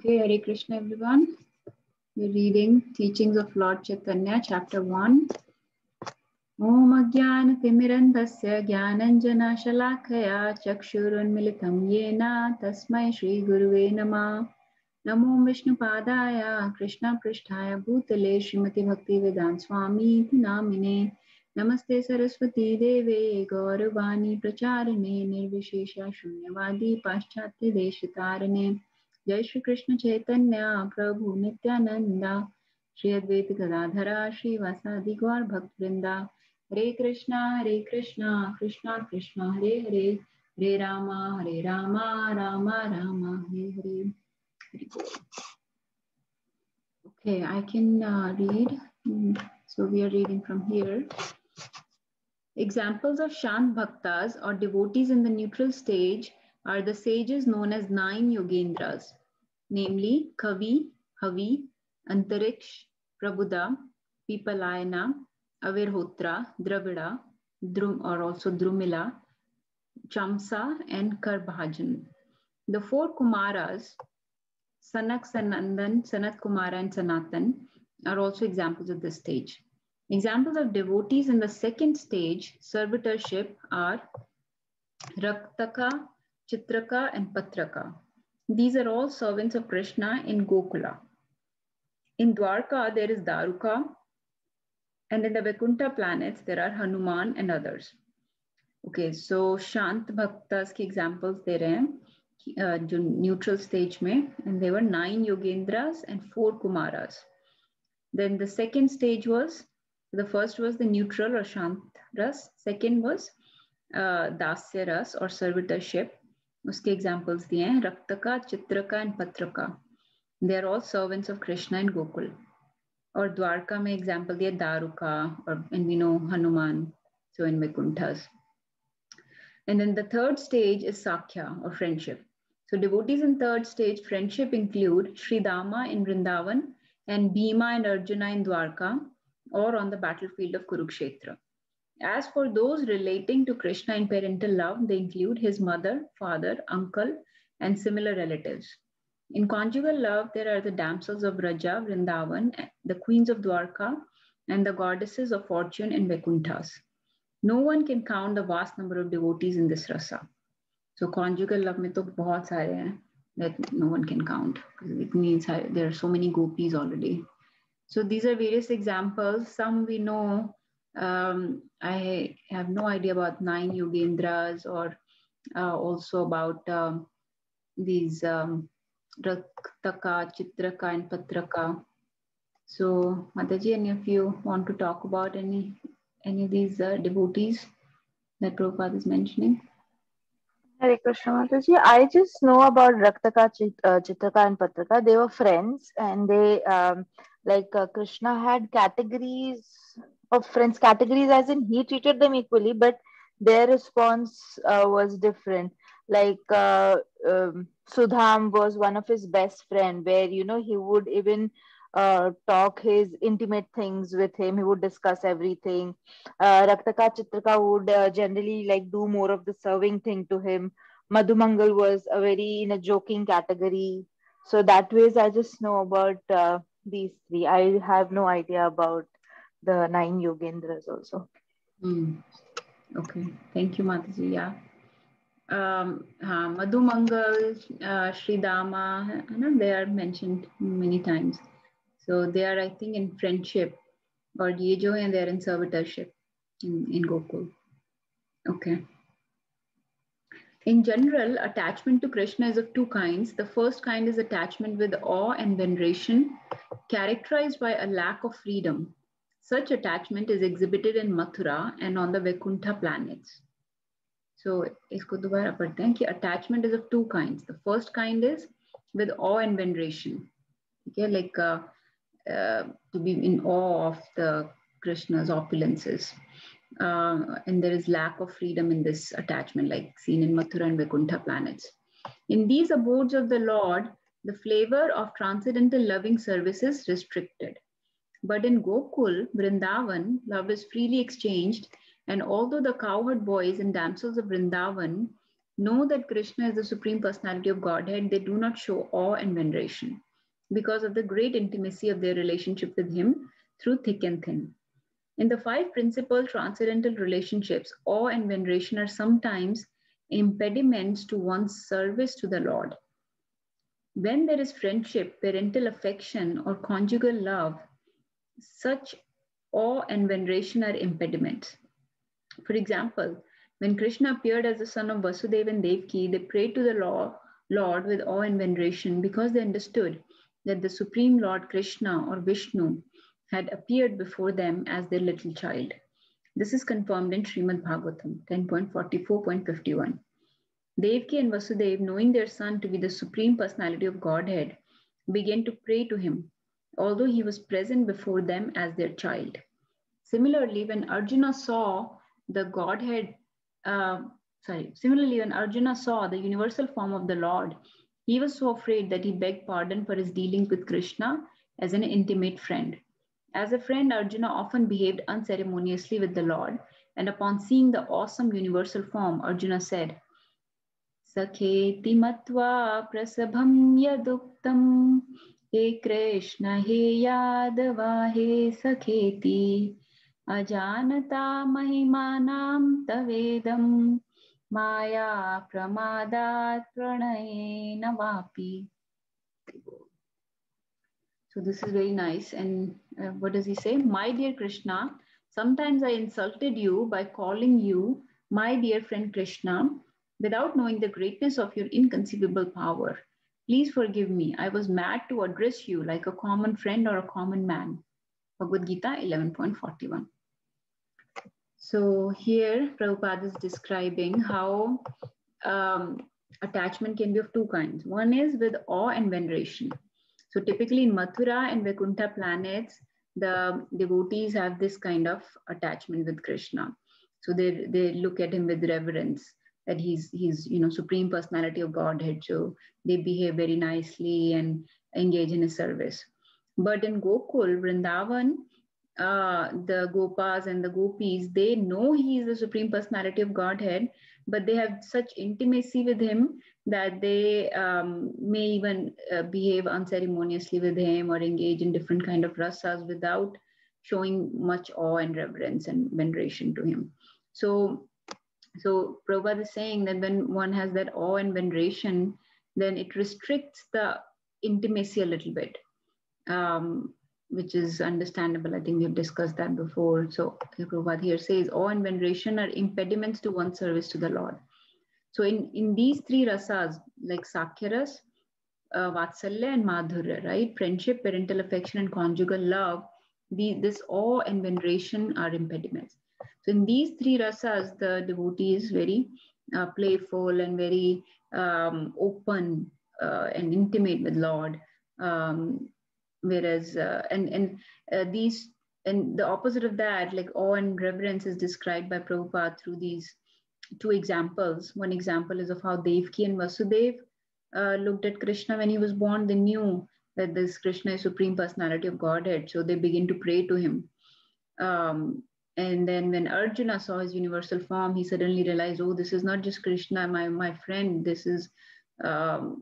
Okay, Hare Krishna everyone. We're reading Teachings of Lord Chaitanya, Chapter 1. Om Ajnana Timirandhasya Jnananjana Shalakaya Chakshurunmilitam Yena Tasmai Shri Guruve Namah. Namo Vishnu Padaya Krishna Pristhaya Bhutale Srimati Bhakti Vedanta Swami Namine. Namaste Saraswati Deve Gauravani Pracharine Nirvishesha Shunyavadi Paschatya Deshitarane. Jai Shri Krishna Chaitanya Prabhu Nityananda Shri Advaita Gadadhara Shri Vasadi Gaur Bhakt Vrinda. Hare Krishna Krishna Krishna Hare Hare Hare Rama Rama Rama Hare Hare. Okay, I can read. So we are reading from here. Examples of Shant Bhaktas or devotees in the neutral stage are the sages known as 9 Yogendras, namely Kavi, Havi, Antariksh, Prabuddha, Pipalayana, Avirhotra, Dravida, or also Drumila, Chamsa, and Karbhajan. The 4 Kumaras, Sanak, Sanandan, Sanat Kumara, and Sanatan, are also examples of this stage. Examples of devotees in the second stage, servitorship, are Raktaka, Chitraka, and Patraka. These are all servants of Krishna in Gokula. In Dwarka, there is Daruka, and in the Vaikuntha planets, there are Hanuman and others. Okay, so Shant Bhaktas के examples दे रहे हैं जो neutral stage में, and there were 9 Yogendras and 4 Kumaras. Then the second stage was, the first was the neutral or Shant Ras, second was Dasya Ras or servitorship. उसके examples दिए हैं Raktaka, Chitraka and Patraka. They are all servants of Krishna in Gokul. और Dwarka में example दिया Daruka, and we know Hanuman, so in Vaikunthas. And then the third stage is Sakhya or friendship. So devotees in third stage friendship include Sri Dama in Vrindavan and Bhima and Arjuna in Dwarka or on the battlefield of Kurukshetra. As for those relating to Krishna in parental love, they include his mother, father, uncle, and similar relatives. In conjugal love, there are the damsels of Vraja, Vrindavan, the queens of Dwarka, and the goddesses of fortune in Vaikunthas. No one can count the vast number of devotees in this rasa. So conjugal love में तो बहुत सारे हैं that no one can count. It means there are so many gopis already. So these are various examples. Some we know. I have no idea about 9 Yogendras or also about these Raktaka, Chitraka, and Patraka. So Mataji, any of you want to talk about any of these devotees that Prabhupada is mentioning? Hare Krishna Mataji. I just know about Raktaka, Chitraka and Patraka. They were friends, and they Krishna had categories of friends. Categories as in he treated them equally, but their response was different. Sudham was one of his best friend, where he would even talk his intimate things with him. He would discuss everything. Raktaka, Chitraka would generally do more of the serving thing to him. Madhumangal was a very in a joking category. So that ways I just know about these 3. I have no idea about the 9 Yogendras also. Okay, thank you, Mataji. Yeah. Madhumangal, Sri Dama, they are mentioned many times. So they are, I think, in friendship, or ye jo hai, they are in servitorship in Gokul. Okay. In general, attachment to Krishna is of 2 kinds. The first kind is attachment with awe and veneration, characterized by a lack of freedom. Such attachment is exhibited in Mathura and on the Vaikuntha planets. So, isko dobara padhte hain ki attachment is of 2 kinds. The first kind is with awe and veneration. Okay, to be in awe of the Krishna's opulences. And there is lack of freedom in this attachment, like seen in Mathura and Vaikuntha planets. In these abodes of the Lord, the flavor of transcendental loving service is restricted. But in Gokul, Vrindavan, love is freely exchanged, and although the cowherd boys and damsels of Vrindavan know that Krishna is the Supreme Personality of Godhead, they do not show awe and veneration because of the great intimacy of their relationship with Him through thick and thin. In the five principal transcendental relationships, awe and veneration are sometimes impediments to one's service to the Lord. When there is friendship, parental affection, or conjugal love, such awe and veneration are impediments. For example, when Krishna appeared as the son of Vasudeva and Devaki, they prayed to the Lord with awe and veneration because they understood that the Supreme Lord Krishna or Vishnu had appeared before them as their little child. This is confirmed in Srimad Bhagavatam 10.44.51. Devaki and Vasudeva, knowing their son to be the Supreme Personality of Godhead, began to pray to him, although he was present before them as their child. Similarly, when Arjuna saw the universal form of the Lord, he was so afraid that he begged pardon for his dealings with Krishna as an intimate friend. As a friend, Arjuna often behaved unceremoniously with the Lord, and upon seeing the awesome universal form, Arjuna said, Sakheti matva prasabham yaduktam, he Krishna he Yadava he Sakheti, ajanata mahimanam tavedam, maya pramadat pranaye navapi. So this is very nice. And what does he say? My dear Krishna, sometimes I insulted you by calling you my dear friend Krishna without knowing the greatness of your inconceivable power. Please forgive me. I was mad to address you like a common friend or a common man. Bhagavad Gita 11.41. So here Prabhupada is describing how attachment can be of two kinds. One is with awe and veneration. So typically in Mathura and Vaikuntha planets, the devotees have this kind of attachment with Krishna. So they look at him with reverence, that he's Supreme Personality of Godhead. So they behave very nicely and engage in his service. But in Gokul, Vrindavan, the Gopas and the Gopis, they know he is the Supreme Personality of Godhead, but they have such intimacy with him that they may even behave unceremoniously with him or engage in different kind of rasas without showing much awe and reverence and veneration to him. So Prabhupada is saying that when one has that awe and veneration, then it restricts the intimacy a little bit, which is understandable. I think we have discussed that before. So Prabhupada here says, awe and veneration are impediments to one's service to the Lord. So in these three rasas, like Sakhya ras, Vatsalya and Madhurya, right? Friendship, parental affection, and conjugal love, this awe and veneration are impediments. So in these three rasas, the devotee is very playful and very open and intimate with Lord. Whereas these, and the opposite of that, like awe and reverence, is described by Prabhupada through these two examples. One example is of how Devaki and Vasudeva looked at Krishna when he was born. They knew that this Krishna is Supreme Personality of Godhead, so they begin to pray to him. And then when Arjuna saw his universal form, he suddenly realized, oh, this is not just Krishna, my friend. This is, although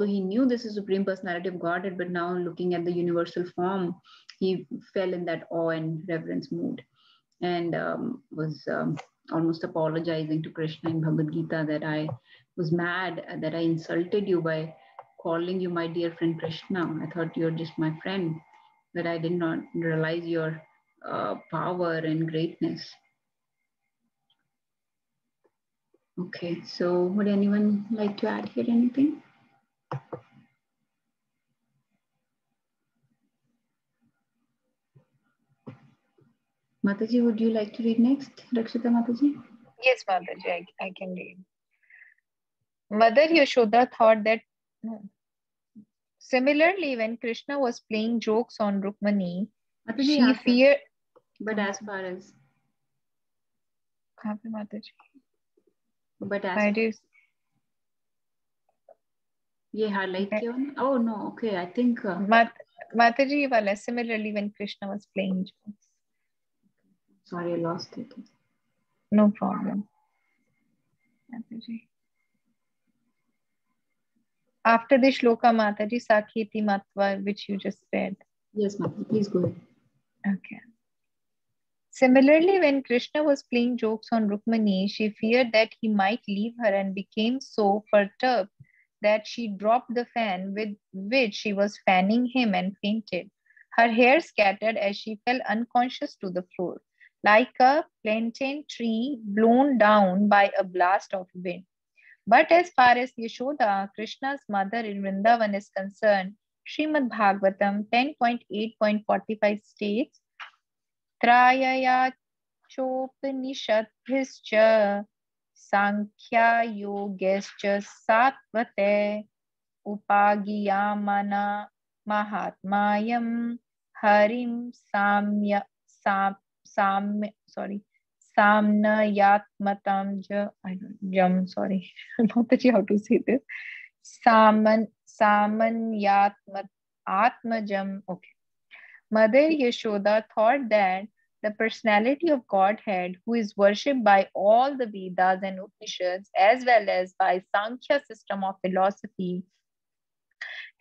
he knew this is Supreme Personality of Godhead, but now looking at the universal form, he fell in that awe and reverence mood, and was almost apologizing to Krishna in Bhagavad Gita that I was mad that I insulted you by calling you my dear friend Krishna. I thought you're just my friend, but I did not realize your power and greatness. Okay, so would anyone like to add here anything? Mataji, would you like to read next? Rakshita Mataji? Yes, Mataji, I can read. Mother Yashoda thought that similarly, when Krishna was playing jokes on Rukmani, she feared. But as far as. Mataji. But as. ये highlight किया ना? Oh no, okay. I think. Mataji wala, similarly when Krishna was playing jokes. Sorry, I lost it. No problem. Mataji. After the shloka, Mataji, Sakheti Matva, which you just read. Yes, Mataji, please go ahead. Okay. Similarly, when Krishna was playing jokes on Rukmani, she feared that he might leave her and became so perturbed that she dropped the fan with which she was fanning him and fainted. Her hair scattered as she fell unconscious to the floor, like a plantain tree blown down by a blast of wind. But as far as Yashoda, Krishna's mother in Vrindavan, is concerned, Srimad Bhagavatam 10.8.45 states, Trayaya chopnishatbhischa sankhya yogescha satvate upagiyamana mahatmayam harim samnayatmatam ja, I don't sorry, not that you how to say this. Samanyatmat atmajam. Okay. Mother Yashoda thought that the personality of Godhead, who is worshipped by all the Vedas and Upanishads, as well as by Sankhya system of philosophy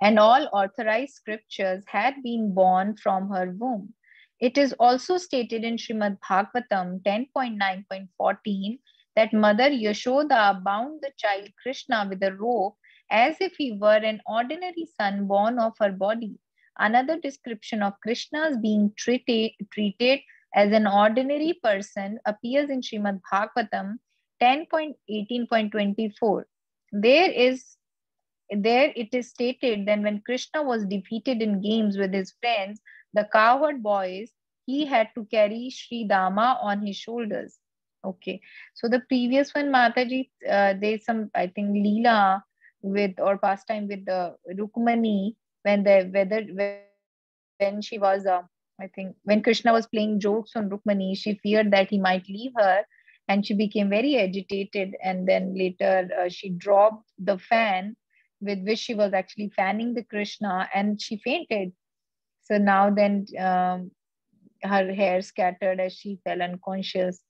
and all authorized scriptures, had been born from her womb. It is also stated in Srimad Bhagavatam 10.9.14 that Mother Yashoda bound the child Krishna with a rope as if he were an ordinary son born of her body. Another description of Krishna's being treated as an ordinary person appears in Srimad Bhagavatam 10.18.24. There it is stated that when Krishna was defeated in games with his friends, the cowherd boys, he had to carry Sri Dama on his shoulders. Okay, so the previous one, Mataji, there's some, I think, Leela with or pastime with the Rukmani when she was, I think, when Krishna was playing jokes on Rukmani, she feared that he might leave her, and she became very agitated. And then later, she dropped the fan with which she was actually fanning the Krishna, and she fainted. So now then, her hair scattered as she fell unconscious.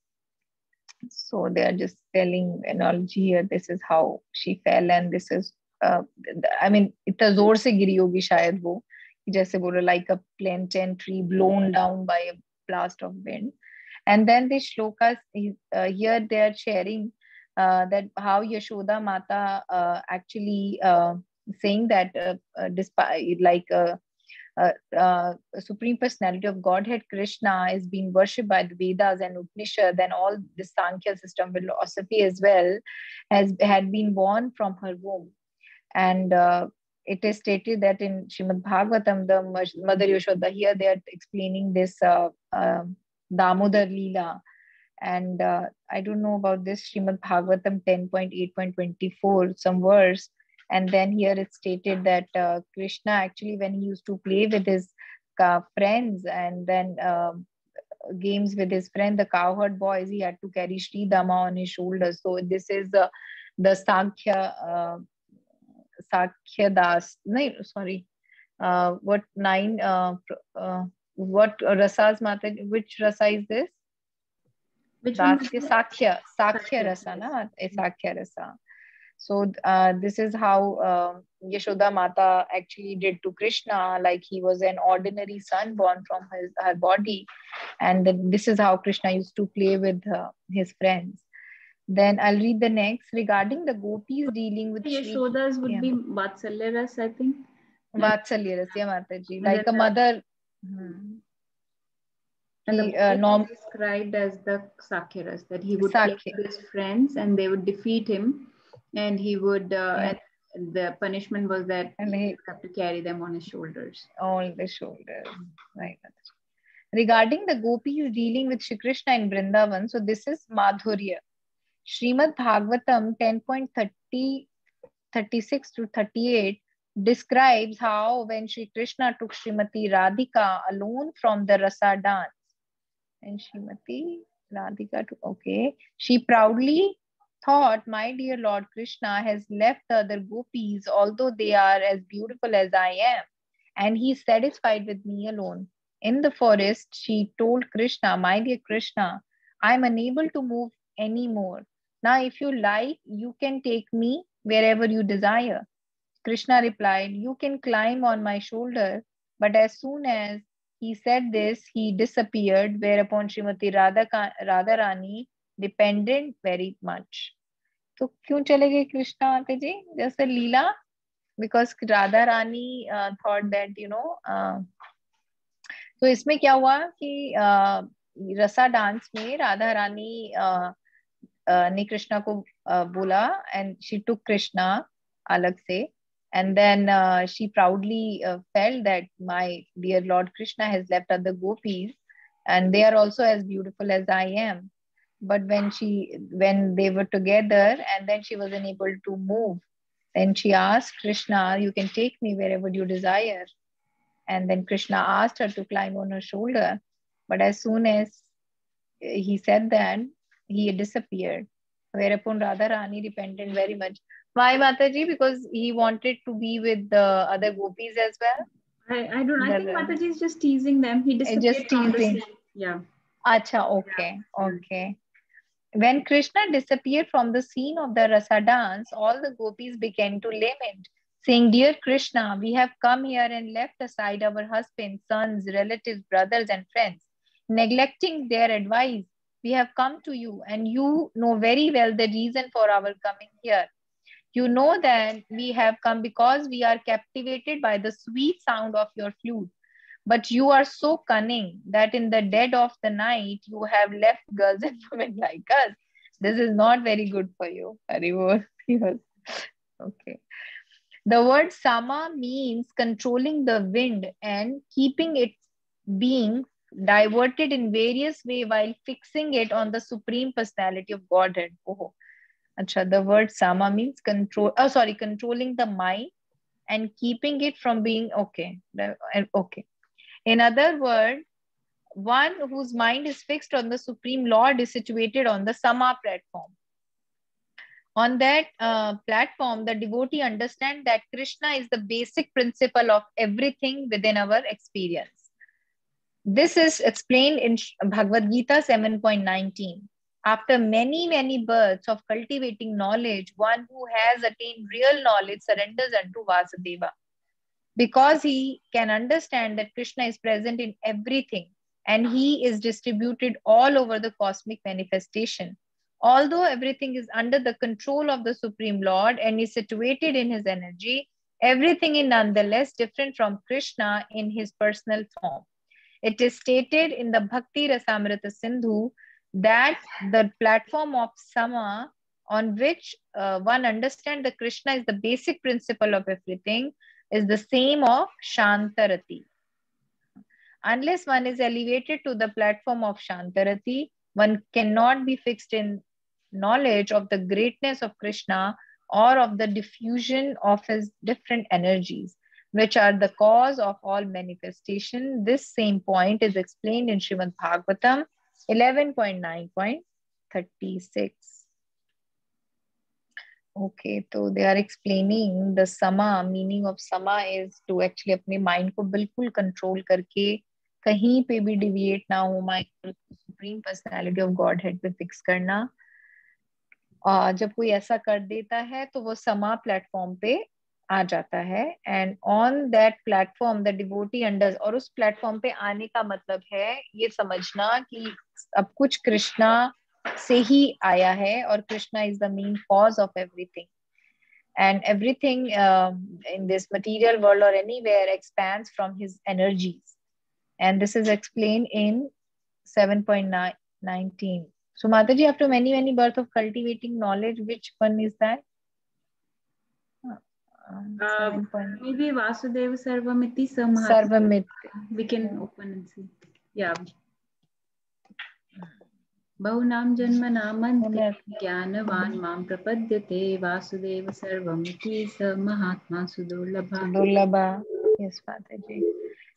So they are just telling analogy here. This is how she fell, and this is, I mean, इतना जोर से गिरी होगी शायद वो, जैसे बोलो like a plantain tree blown down by a blast of wind. And then the shlokas here they are sharing that how Yashoda Mata actually saying that despite like Supreme Personality of Godhead Krishna is being worshipped by the Vedas and Upanishad, and all the Sankhya system philosophy as well had been born from her womb. And it is stated that in Srimad Bhagavatam, the Mother Yashoda, here they are explaining this Damodar Leela. And I don't know about this Srimad Bhagavatam 10.8.24, some verse. And then here it's stated that Krishna actually, when he used to play with his friends and then games with his friend, the cowherd boys, he had to carry Sri Dama on his shoulders. So this is the Sankhya Das. No, sorry. What nine? What rasas, Mata? Which rasa is this? Which one? Sakhya rasa, na? Sakhya rasa. So this is how Yashoda Mata actually did to Krishna, like he was an ordinary son born from her body. And this is how Krishna used to play with his friends. Then I'll read the next. Regarding the gopis dealing with Yashodas would be Vatsalya Ras, I think. Vatsalya Ras, yeah, Mataji. Like a mother. And the described as the Sakhya Ras, that he would play with his friends and they would defeat him. And he would, and the punishment was that he would have to carry them on his shoulders. On the shoulders, right. Regarding the gopis dealing with Shri Krishna in Vrindavan, so this is Madhurya. Srimad Bhagavatam 10.36 to 38 describes how when Shri Krishna took Srimati Radhika alone from the Rasa dance, and Srimati Radhika, she proudly thought, my dear Lord Krishna has left the other gopis, although they are as beautiful as I am, and he is satisfied with me alone. In the forest, she told Krishna, my dear Krishna, I am unable to move anymore. Now, if you like, you can take me wherever you desire. Krishna replied, you can climb on my shoulder. But as soon as he said this, he disappeared, whereupon Srimati Radharani depended very much. तो क्यों चले गए कृष्णा माता जी? Just a Leela? Because Radharani thought that, तो इसमें क्या हुआ कि रसा डांस में राधा रानी ने कृष्णा को बोला, and she took Krishna अलग से, and then she proudly felt that my dear Lord Krishna has left other gopis and they are also as beautiful as I am. But when they were together and then she wasn't able to move, then she asked Krishna, you can take me wherever you desire. And then Krishna asked her to climb on her shoulder. But as soon as he said that, he disappeared. Whereupon Radharani repented very much. Why, Mataji? Because he wanted to be with the other gopis as well. I think Mataji is just teasing them. He disappeared just from the teasing. scene. Yeah. Acha, okay, okay. When Krishna disappeared from the scene of the Rasa dance, all the gopis began to lament, saying, Dear Krishna, we have come here and left aside our husbands, sons, relatives, brothers, and friends. Neglecting their advice, we have come to you, and you know very well the reason for our coming here. You know that we have come because we are captivated by the sweet sound of your flute. But you are so cunning that in the dead of the night, you have left girls and women like us. This is not very good for you. Okay. The word sama means controlling the wind and keeping it being diverted in various ways while fixing it on the Supreme Personality of Godhead. Oh, achha, the word sama means controlling the mind and keeping it from being okay. Okay. In other words, one whose mind is fixed on the Supreme Lord is situated on the Sama platform. On that platform, the devotee understands that Krishna is the basic principle of everything within our experience. This is explained in Bhagavad Gita 7.19. After many, many births of cultivating knowledge, one who has attained real knowledge surrenders unto Vasudeva. Because he can understand that Krishna is present in everything and he is distributed all over the cosmic manifestation. Although everything is under the control of the Supreme Lord and is situated in his energy, everything is nonetheless different from Krishna in his personal form. It is stated in the Bhakti Rasamrita Sindhu that the platform of Sama on which one understands that Krishna is the basic principle of everything is the same of Shantarati. Unless one is elevated to the platform of Shantarati, one cannot be fixed in knowledge of the greatness of Krishna or of the diffusion of his different energies, which are the cause of all manifestation. This same point is explained in Srimad Bhagavatam 11.9.36. Okay, so they are explaining the sama, meaning of sama is to actually अपने mind को बिल्कुल control करके कहीं पे भी deviate ना हो, mind को supreme personality of Godhead पे fix करना. जब कोई ऐसा कर देता है तो वो sama platform पे आ जाता है, and on that platform the devotee understands. और उस platform पे आने का मतलब है ये समझना कि अब कुछ कृष्णा से ही आया है और Krishna is the main cause of everything, and everything in this material world or anywhere expands from his energies, and this is explained in 7.19. So Mataji, after many births of cultivating knowledge, which one is that? Maybe Vasudeva Sarvamiti Samahatma. Sarvamiti. We can open and see. Yeah. Bahunam janmanamante jnanavan mam prapadyate Vasudeva Sarvamiti Samahatma Sudurlabha. Sudurlabha. Yes, Mataji.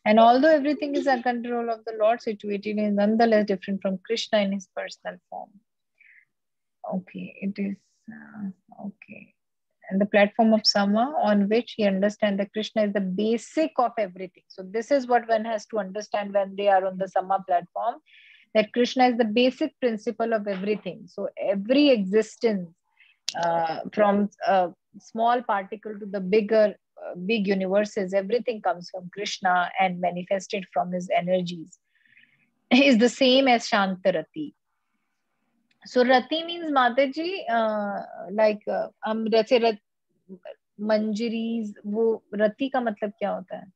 And although everything is under control of the Lord, situated is nonetheless different from Krishna in his personal form. Okay, it is okay. And the platform of Sama on which he understands that Krishna is the basic of everything. So this is what one has to understand when they are on the Sama platform. that Krishna is the basic principle of everything. So every existence, from a small particle to the big universes, everything comes from Krishna and manifested from his energies. He is the same as Shantarati. So Rati means Mataji, like जैसे मंजरीज, वो रति का मतलब क्या होता है?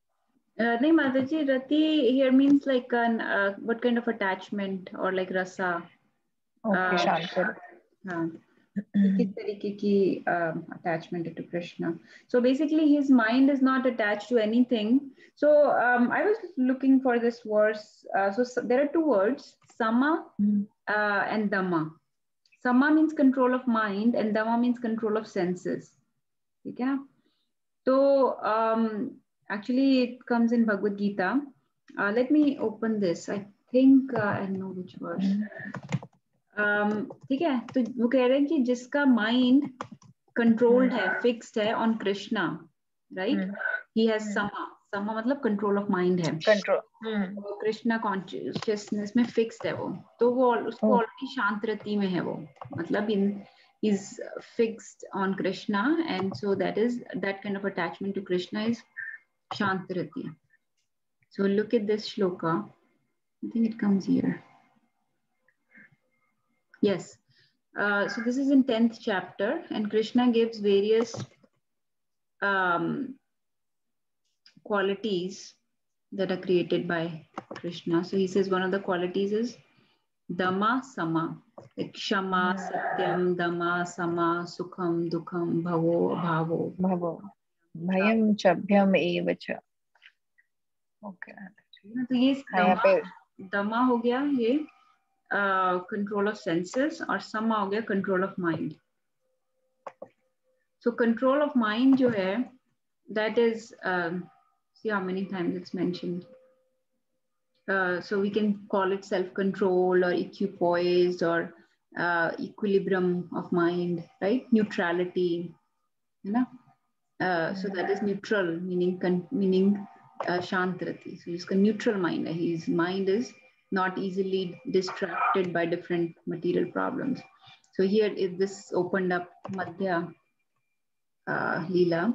नहीं माताजी, rati here means like an what kind of attachment or like rasa. Okay, Shantar. हाँ, किस तरीके की attachment है to Krishna. So basically his mind is not attached to anything. So I was looking for this verse. So there are two words, sama and dhamma. Sama means control of mind and dhamma means control of senses. ठीक है ना? So actually it comes in Bhagavad Gita. Let me open this. I think I know which verse. ठीक है, तो वो कह रहे हैं कि जिसका माइंड कंट्रोल्ड है, फिक्स्ड है on Krishna, right, he has समा. समा मतलब कंट्रोल ऑफ माइंड है, कंट्रोल. वो कृष्णा कॉन्शियसनेस में फिक्स्ड है वो, तो वो उसको ऑलरेडी शांत रति में है वो, मतलब इन is fixed on Krishna, and so that kind of attachment to Krishna is Shantarati. So look at this shloka. I think it comes here. Yes. So this is in 10th chapter, and Krishna gives various qualities that are created by Krishna. So he says one of the qualities is Dhamma Sama, like Shama, Satyam, Dhamma, Sama, Sukham, Dukham, Bhavo, Bhavo. Bhavo. Bhayam Chabhyam Eva Cha. Okay. तो ये Dhamma हो गया ये control of senses, और Sama हो गया control of mind. So control of mind जो है, that is, see how many times it's mentioned. So we can call it self-control or equipoise or equilibrium of mind, right? Neutrality, you know? So that is neutral, meaning Shantarati. So he's a neutral mind. His mind is not easily distracted by different material problems. So here, if this opened up Madhya Leela.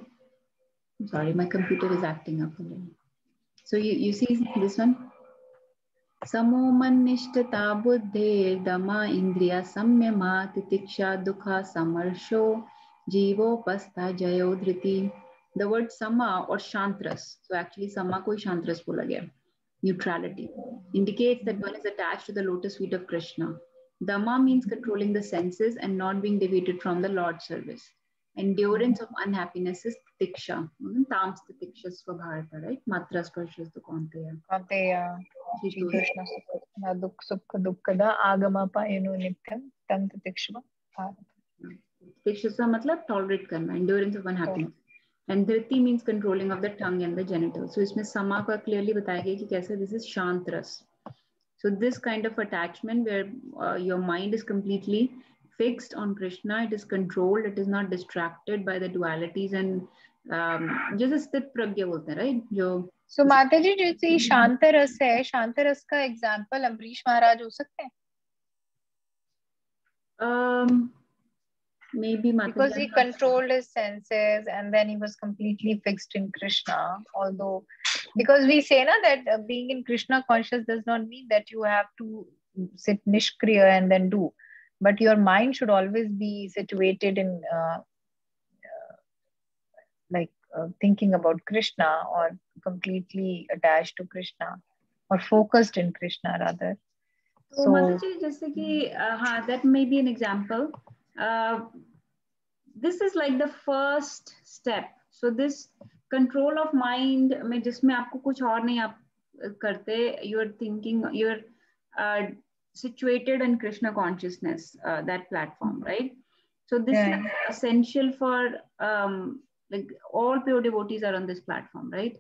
I'm sorry, my computer is acting up a little. So you see this one? Samo mannishtata buddhe dhamma indriya samyama titiksha dukha samarsho jivo pastha jayo dhriti. The word sama or shantras, so actually sama ko shantras bola gaya, neutrality, indicates that one is attached to the lotus feet of Krishna. Dhamma means controlling the senses and not being deviated from the Lord's service. Endurance of unhappiness is tiksha. Tams tiksha svabharata, right? Matra sparshas to Konteya. Shri Krishna Sukha Dukh Sukha Dukkada Agama Payano Nityam Tam Tiksha. Tiksha matlab tolerate karna, endurance of unhappiness. And dhriti means controlling of the tongue and the genitals. So इसमें sama का clearly बताया गया कि कैसे this is shantras. So this kind of attachment where your mind is completely fixed on Krishna, it is controlled, it is not distracted by the dualities and जैसे स्थित प्रज्ञ बोलते हैं, right? जो So माताजी जैसे शांतरस है, शांतरस का एग्जांपल अम्बरीश महाराज हो सकते हैं? Maybe because he controlled his senses and then he was completely fixed in Krishna. Although, because we say na that being in Krishna conscious does not mean that you have to sit nishkriya and then do, but your mind should always be situated in thinking about Krishna or completely attached to Krishna or focused in Krishna rather. So Mataji, जैसे कि that may be an example. This is like the first step. So this control of mind में जिसमें आपको कुछ और नहीं आप करते, you're thinking, you're situated in Krishna consciousness, that platform, right? So this is essential for like all pure devotees are on this platform, right?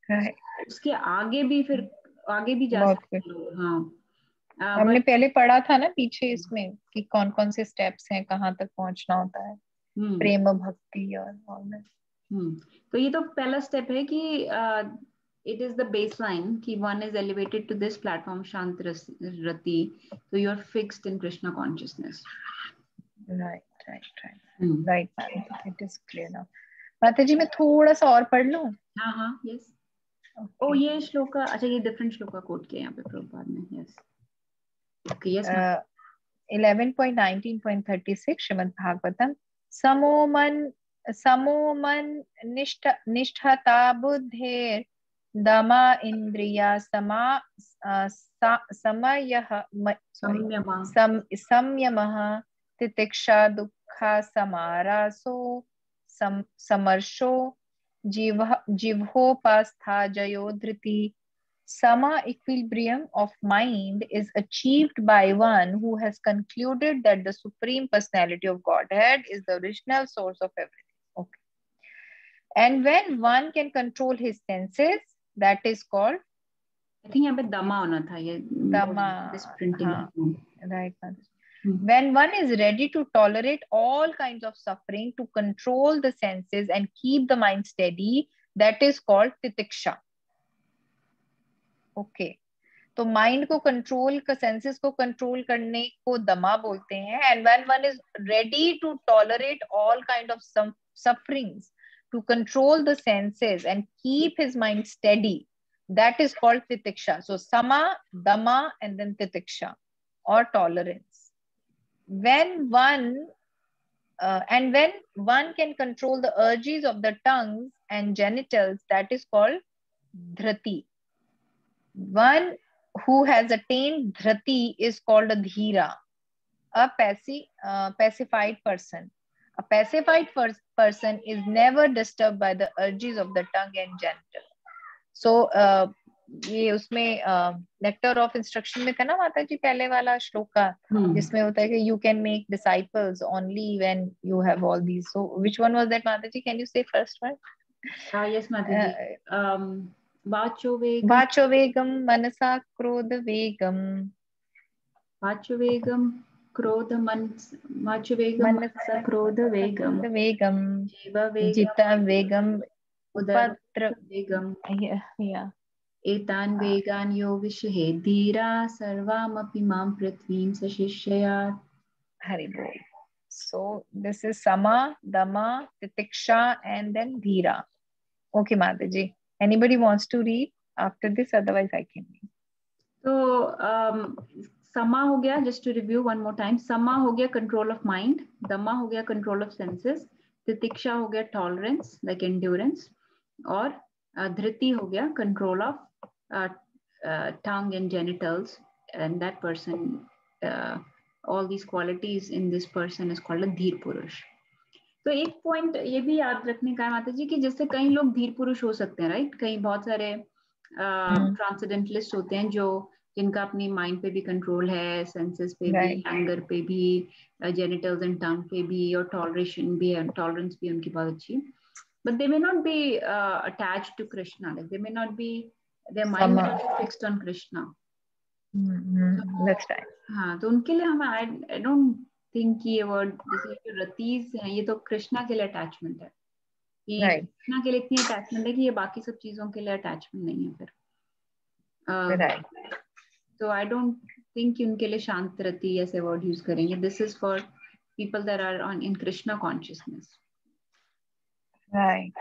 Right. उसके आगे भी फिर आगे भी जा सकते लोग, हाँ. हमने पहले पढ़ा था ना पीछे इसमें कि कौन कौन से स्टेप्स हैं, कहाँ तक पहुंचना होता है, प्रेम भक्ति और all that. तो ये तो पहला स्टेप है कि it is the baseline कि one is elevated to this platform Shant Rati, so you're fixed in Krishna consciousness. Right. Right, it is clear now. माता जी मैं थोड़ा सा और पढ़ लूं? हाँ, yes. ओ ये श्लोका, अच्छा ये different श्लोका कोट किया यहाँ पे प्रभुपाद ने, yes. Okay, yes. 11.19.36 Shrimad Bhagavatam समोमन निष्ठता बुद्धेर दमा इंद्रिया संयमः तितिक्षा दुःखा समारासो समर्शो जिह्वोपस्था जयो धृति. Sama equilibrium of mind is achieved by one who has concluded that the Supreme Personality of Godhead is the original source of everything. Okay. And when one can control his senses, that is called. I think यहाँ पे dama होना था ये. Dama. This printing. Right. When one is ready to tolerate all kinds of suffering, to control the senses and keep the mind steady, that is called titiksha. Okay तो mind को control का senses को control करने को दमा बोलते हैं. And when one is ready to tolerate all kind of sufferings to control the senses and keep his mind steady, that is called तितिक्षा. सो समा, दमा एंड देन तितिक्षा और tolerance. When one can control the urges of the tongues and genitals, that is called धृति. One who has attained dhrati is called a dhira, a pacified person. A pacified person is never disturbed by the urges of the tongue and genital. So ये उसमें nectar of instruction में था ना माता जी पहले वाला श्लोका जिसमें होता है कि you can make disciples only when you have all these. So which one was that माता जी? Can you say first one? Yes माता जी. वाचो वेगम मनसा क्रोध वेगम. वाचो वेगम मनसा क्रोध वेगम जिता वेगम उपद्र वेगम. एतान वेगान यो विषहे धीरा सर्वामपि मां पृथ्वीं सशिष्ययात्. हरि बोल. So this is sama, dama, titiksha and then dhira. Okay माता जी. Anybody wants to read after this? Otherwise, I can read. So, Sama हो गया, just to review one more time. Sama हो गया control of mind. Dama हो गया control of senses. Titiksha हो गया tolerance, like endurance. और Dhriti हो गया control of tongue and genitals. And that person, all these qualities in this person is called a Dhir Purush. तो एक point ये भी याद रखने का है माता जी कि जैसे कई लोग धीर पुरुष हो सकते हैं, राइट. कई बहुत सारे ट्रांसेंडेंटलिस्ट होते हैं जो जिनका अपनी माइंड पे भी कंट्रोल है, सेंसेस पे भी, एंगर पे भी, जेनिटल्स एंड टंग पे भी, और टॉलरेशन भी है, टॉलरेंस भी उनकी बहुत अच्छी. But they may not be attached to Krishna, like they may not be, their mind may not be fixed on Krishna. That's right. हाँ, तो उनके लिए हम आई डोंट थिंक ये वर्ड जैसे जो रतीज हैं ये तो कृष्णा के लिए अटैचमेंट है. ये कृष्णा के लिए इतनी अटैचमेंट है कि ये बाकी सब चीजों के लिए अटैचमेंट नहीं है फिर. तो आई डोंट थिंक उनके लिए शांत रति ऐसे वर्ड यूज करेंगे. This is for people that are on in Krishna consciousness. Right.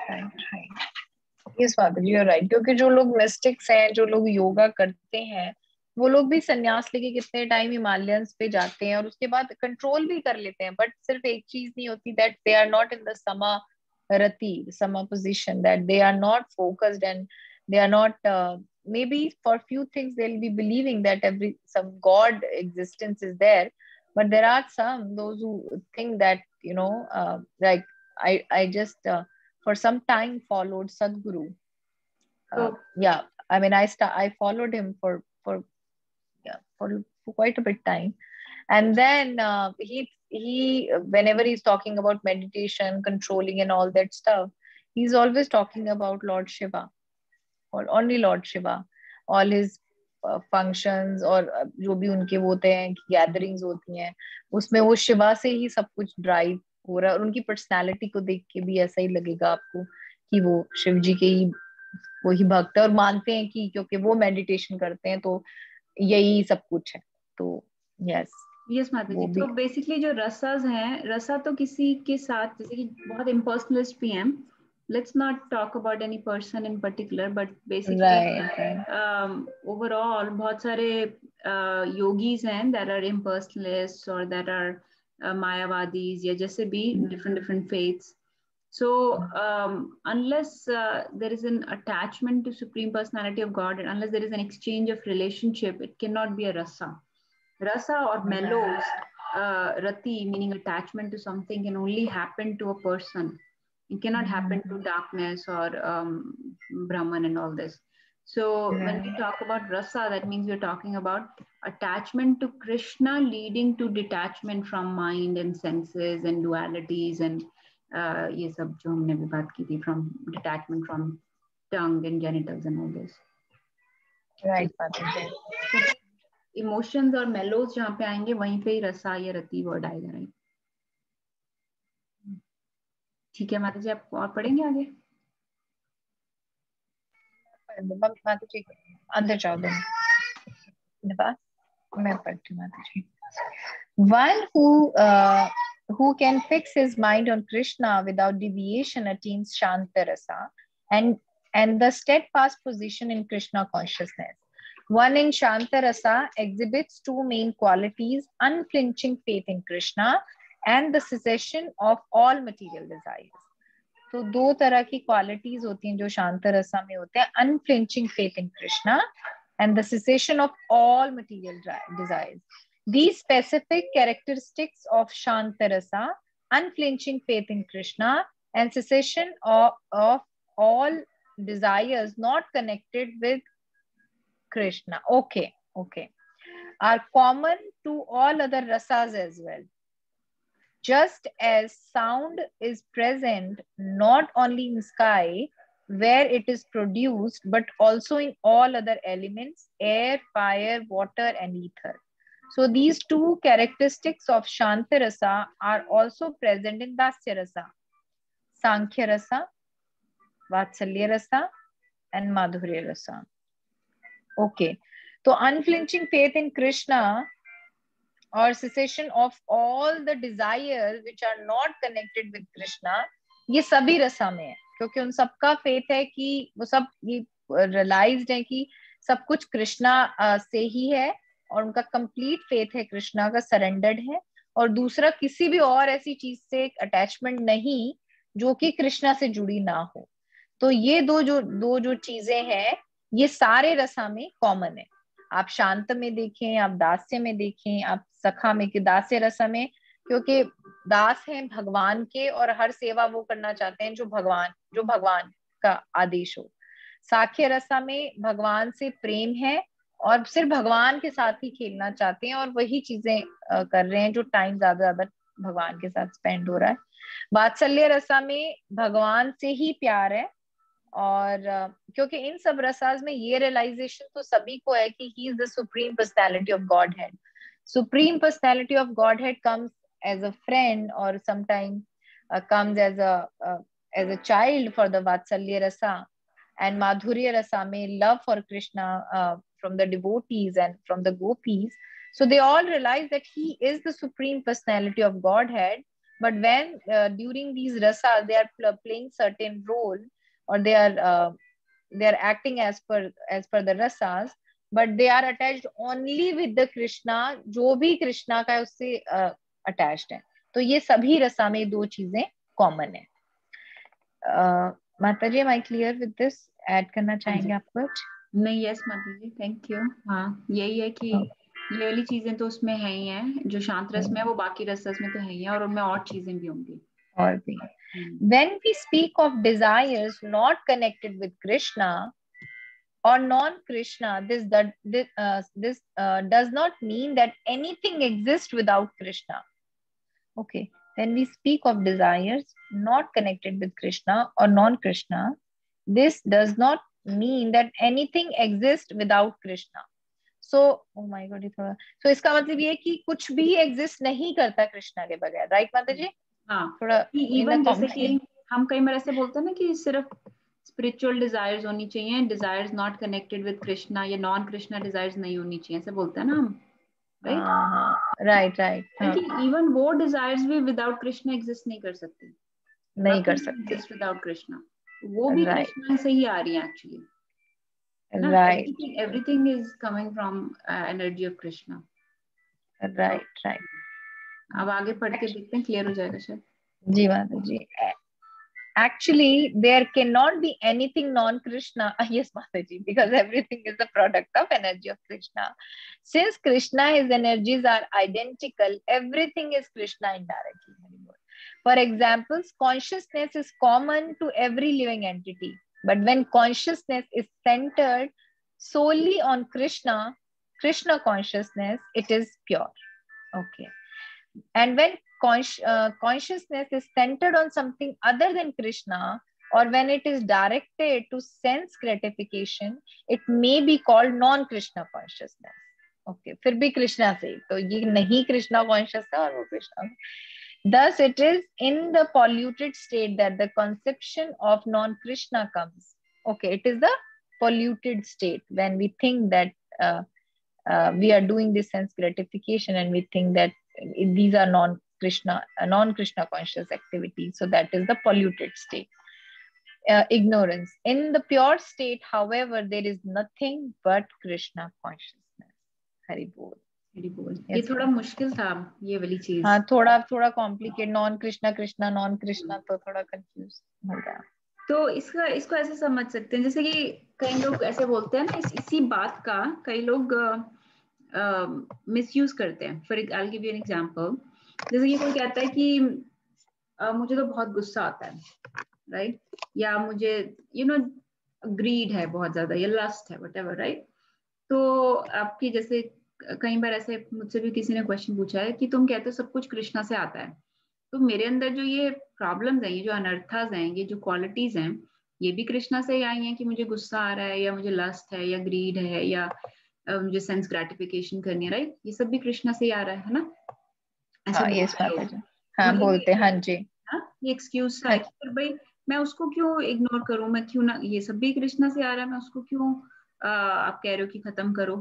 Yes father, you are right. क्योंकि जो लोग मिस्टिक्स हैं, जो लोग योगा करते हैं, वो लोग भी संन्यास लेके कितने टाइम हिमालयंस पे जाते हैं और उसके बाद कंट्रोल भी कर लेते हैं. बट सिर्फ एक चीज नहीं होती, that they are not in the समा rati, sama position, that they are not focused and they are not maybe for few things they'll be believing that some god existence is there, but there are those who think that like I just for some time followed Sadhguru. Yeah, I mean I followed him for quite a bit time, and then he whenever he's talking about meditation, controlling and all that stuff, he's always talking about Lord Shiva, or only Lord Shiva. All his functions और जो भी उनके वो होते हैं, gatherings होती हैं, उसमें वो शिवा से ही सब कुछ ड्राइव हो रहा है. और उनकी पर्सनालिटी को देख के भी ऐसा ही लगेगा आपको कि वो शिव जी के ही वही भक्त है, और मानते हैं कि क्योंकि वो मेडिटेशन करते हैं तो यही सब कुछ है। तो यस यस माता जी, तो बेसिकली जो रसस हैं, रसा तो किसी के साथ, जैसे कि बहुत इम्पर्सनलिस्ट भी हैं, let's not talk about any person in particular, but basically overall बहुत सारे योगीज हैं दैट आर इम्पर्सनलिस्ट और दैट आर मायावादीज या जैसे भी different faiths. So unless there is an attachment to Supreme Personality of God, and unless there is an exchange of relationship, it cannot be a rasa. Rasa or mellows, rati meaning attachment to something, can only happen to a person. It cannot happen to darkness or Brahman and all this. So when we talk about rasa, that means we're talking about attachment to Krishna leading to detachment from mind and senses and dualities and ये सब जो हमने भी बात की थी, from detachment from tongue and genitals and all this. Right. Emotions और मेलोज जहाँ पे आएंगे वहीं पे ही रसा या रति वर्ड आएगा, राइट? ठीक है माता जी, आप और पढ़ेंगे आगे? माता जी अंदर जाओ, मैं पढ़ती हूँ माता जी। One who can fix his mind on Krishna without deviation attains Shanta Rasa and the steadfast position in Krishna consciousness. One in Shanta Rasa exhibits two main qualities: unflinching faith in Krishna and the cessation of all material desires. तो दो तरह की qualities होती हैं जो शांत रसा में होते हैं: unflinching faith in Krishna and the cessation of all material desires. These specific characteristics of Shanta Rasa, unflinching faith in Krishna and cessation of all desires not connected with Krishna, okay, are common to all other rasas as well. Just as sound is present not only in sky where it is produced, but also in all other elements: air, fire, water, and ether. So these two characteristics of Shanta Rasa are also present in Dasya Rasa, Sankhya Rasa, Vatsalya Rasa, and Madhurya Rasa. Okay, so unflinching faith in Krishna or cessation of all the desires which are not connected with Krishna, ये सभी रसा में है, क्योंकि उन सबका faith है कि वो सब ये रियलाइज्ड है कि सब कुछ कृष्णा से ही है और उनका कंप्लीट फेथ है, कृष्णा का सरेंडर्ड है, और दूसरा किसी भी और ऐसी चीज से अटैचमेंट नहीं जो कि कृष्णा से जुड़ी ना हो। तो ये दो जो चीजें हैं ये सारे रसा में कॉमन है। आप शांत में देखें, आप दास्य में देखें, आप सखा में, कि दास्य रसा में क्योंकि दास हैं भगवान के और हर सेवा वो करना चाहते हैं जो भगवान का आदेश हो। साख्य रसा में भगवान से प्रेम है और सिर्फ भगवान के साथ ही खेलना चाहते हैं और वही चीजें कर रहे हैं जो टाइम ज्यादा भगवान के साथ स्पेंड हो रहा है। वात्सल्य रसा में भगवान से ही प्यार है, और क्योंकि इन सब रसास में ये रियलाइजेशन तो सभी को है कि he is the supreme personality of godhead. Supreme personality of godhead comes as a friend और sometime comes as a child for the Vatsalya Rasa, and Madhurya Rasa में love for Krishna from the devotees and from the gopis. So they all realize that he is the supreme personality of Godhead. But when during these rasas they are playing certain role, or they are acting as per the rasas, but they are attached only with the Krishna, जो भी कृष्णा का है उससे attached है। तो ये सभी रसा में दो चीजें कॉमन है। माता जी, am I clear with this? Add करना चाहेंगे आप कुछ? नहीं, यस माता जी, थैंक यू। हाँ, यही है कि ये वाली चीजें तो उसमें है ही हैं, जो शांत रस में है वो बाकी रस में तो है ही है, और उनमें और चीजें भी होंगी। और भी when we speak of desires not connected with Krishna or non-Krishna, this does not mean that anything exists without Krishna. Okay, when we speak of desires not connected with Krishna or non-Krishna, this does not mean that anything exists without Krishna. So, oh my God, so इसका मतलब ये कि कुछ भी exist नहीं करता कृष्णा के बगैर, राइट माता जी? हाँ, थोड़ा इवन जैसे कि हम कई बार ऐसे बोलते हैं ना कि सिर्फ स्पिरिचुअल डिजायर्स होनी चाहिए, desires not connected with Krishna, या नॉन कृष्णा डिजायर्स नहीं होनी चाहिए, ऐसे बोलते हैं ना हम, राइट राइट। बल्कि इवन वो डिजायर्स भी विदाउट कृष्णा एग्जिस्ट नहीं कर सकती, नहीं कर सकते विदाउट कृष्णा, वो भी कृष्णा से ही आ रही है actually, right everything is coming from energy of Krishna. Right. अब आगे पढ़ के देखते हैं, क्लियर हो जाएगा शायद। जी माता जी। Actually, there cannot be anything non-Krishna. Yes, Mataji, because everything is a product of energy of Krishna. Since Krishna, his energies are identical, everything is Krishna indirectly. For example, consciousness is common to every living entity. But when consciousness is centered solely on Krishna, Krishna consciousness, it is pure. Okay. And when consciousness is centered on something other than Krishna, or when it is directed to sense gratification, it may be called non-Krishna consciousness. Okay, फिर भी कृष्णा से, तो ये नहीं Krishna conscious है और वो Krishna. Thus, it is in the polluted state that the conception of non-Krishna comes. Okay, it is the polluted state when we think that we are doing this sense gratification and we think that these are non-Krishna conscious activities. So that is the polluted state. Ignorance. In the pure state, however, there is nothing but Krishna consciousness. Hari Bol. ये थोड़ा मुश्किल था ये वाली चीज. हाँ, थोड़ा complicate. Non Krishna तो थोड़ा कंफ्यूज हो गया. तो इसको ऐसे समझ सकते हैं जैसे कि कई लोग ऐसे बोलते हैं ना, इसी बात का कई लोग मिसयूज करते हैं. For I give you an example. जैसे कि कोई कहता है कि मुझे तो बहुत गुस्सा आता है, राइट, या मुझे ग्रीड है बहुत ज्यादा, या लस्ट है, व्हाटएवर, राइट. तो आपकी जैसे कई बार ऐसे मुझसे भी किसी ने क्वेश्चन पूछा है कि तुम कहते हो सब कुछ कृष्णा से आता है, तो मेरे अंदर जो ये प्रॉब्लम्स हैं, ये जो अनर्थास हैं, ये जो क्वालिटीज हैं, ये भी कृष्णा से ही आई हैं कि मुझे गुस्सा आ रहा है, या मुझे लस्ट है, या ग्रीड है, या मुझे सेंस ग्रेटिफिकेशन करनी है, राइट. ये सब भी कृष्णा से ही आ रहा है ना. हाँ, बोलते हैं. हाँ जी. ये एक्सक्यूज है कि फिर भाई मैं उसको क्यों इग्नोर करूं, मैं क्यों ना, ये सब भी कृष्णा से आ रहा है, मैं उसको क्यों आप कह रहे हो कि खत्म करो,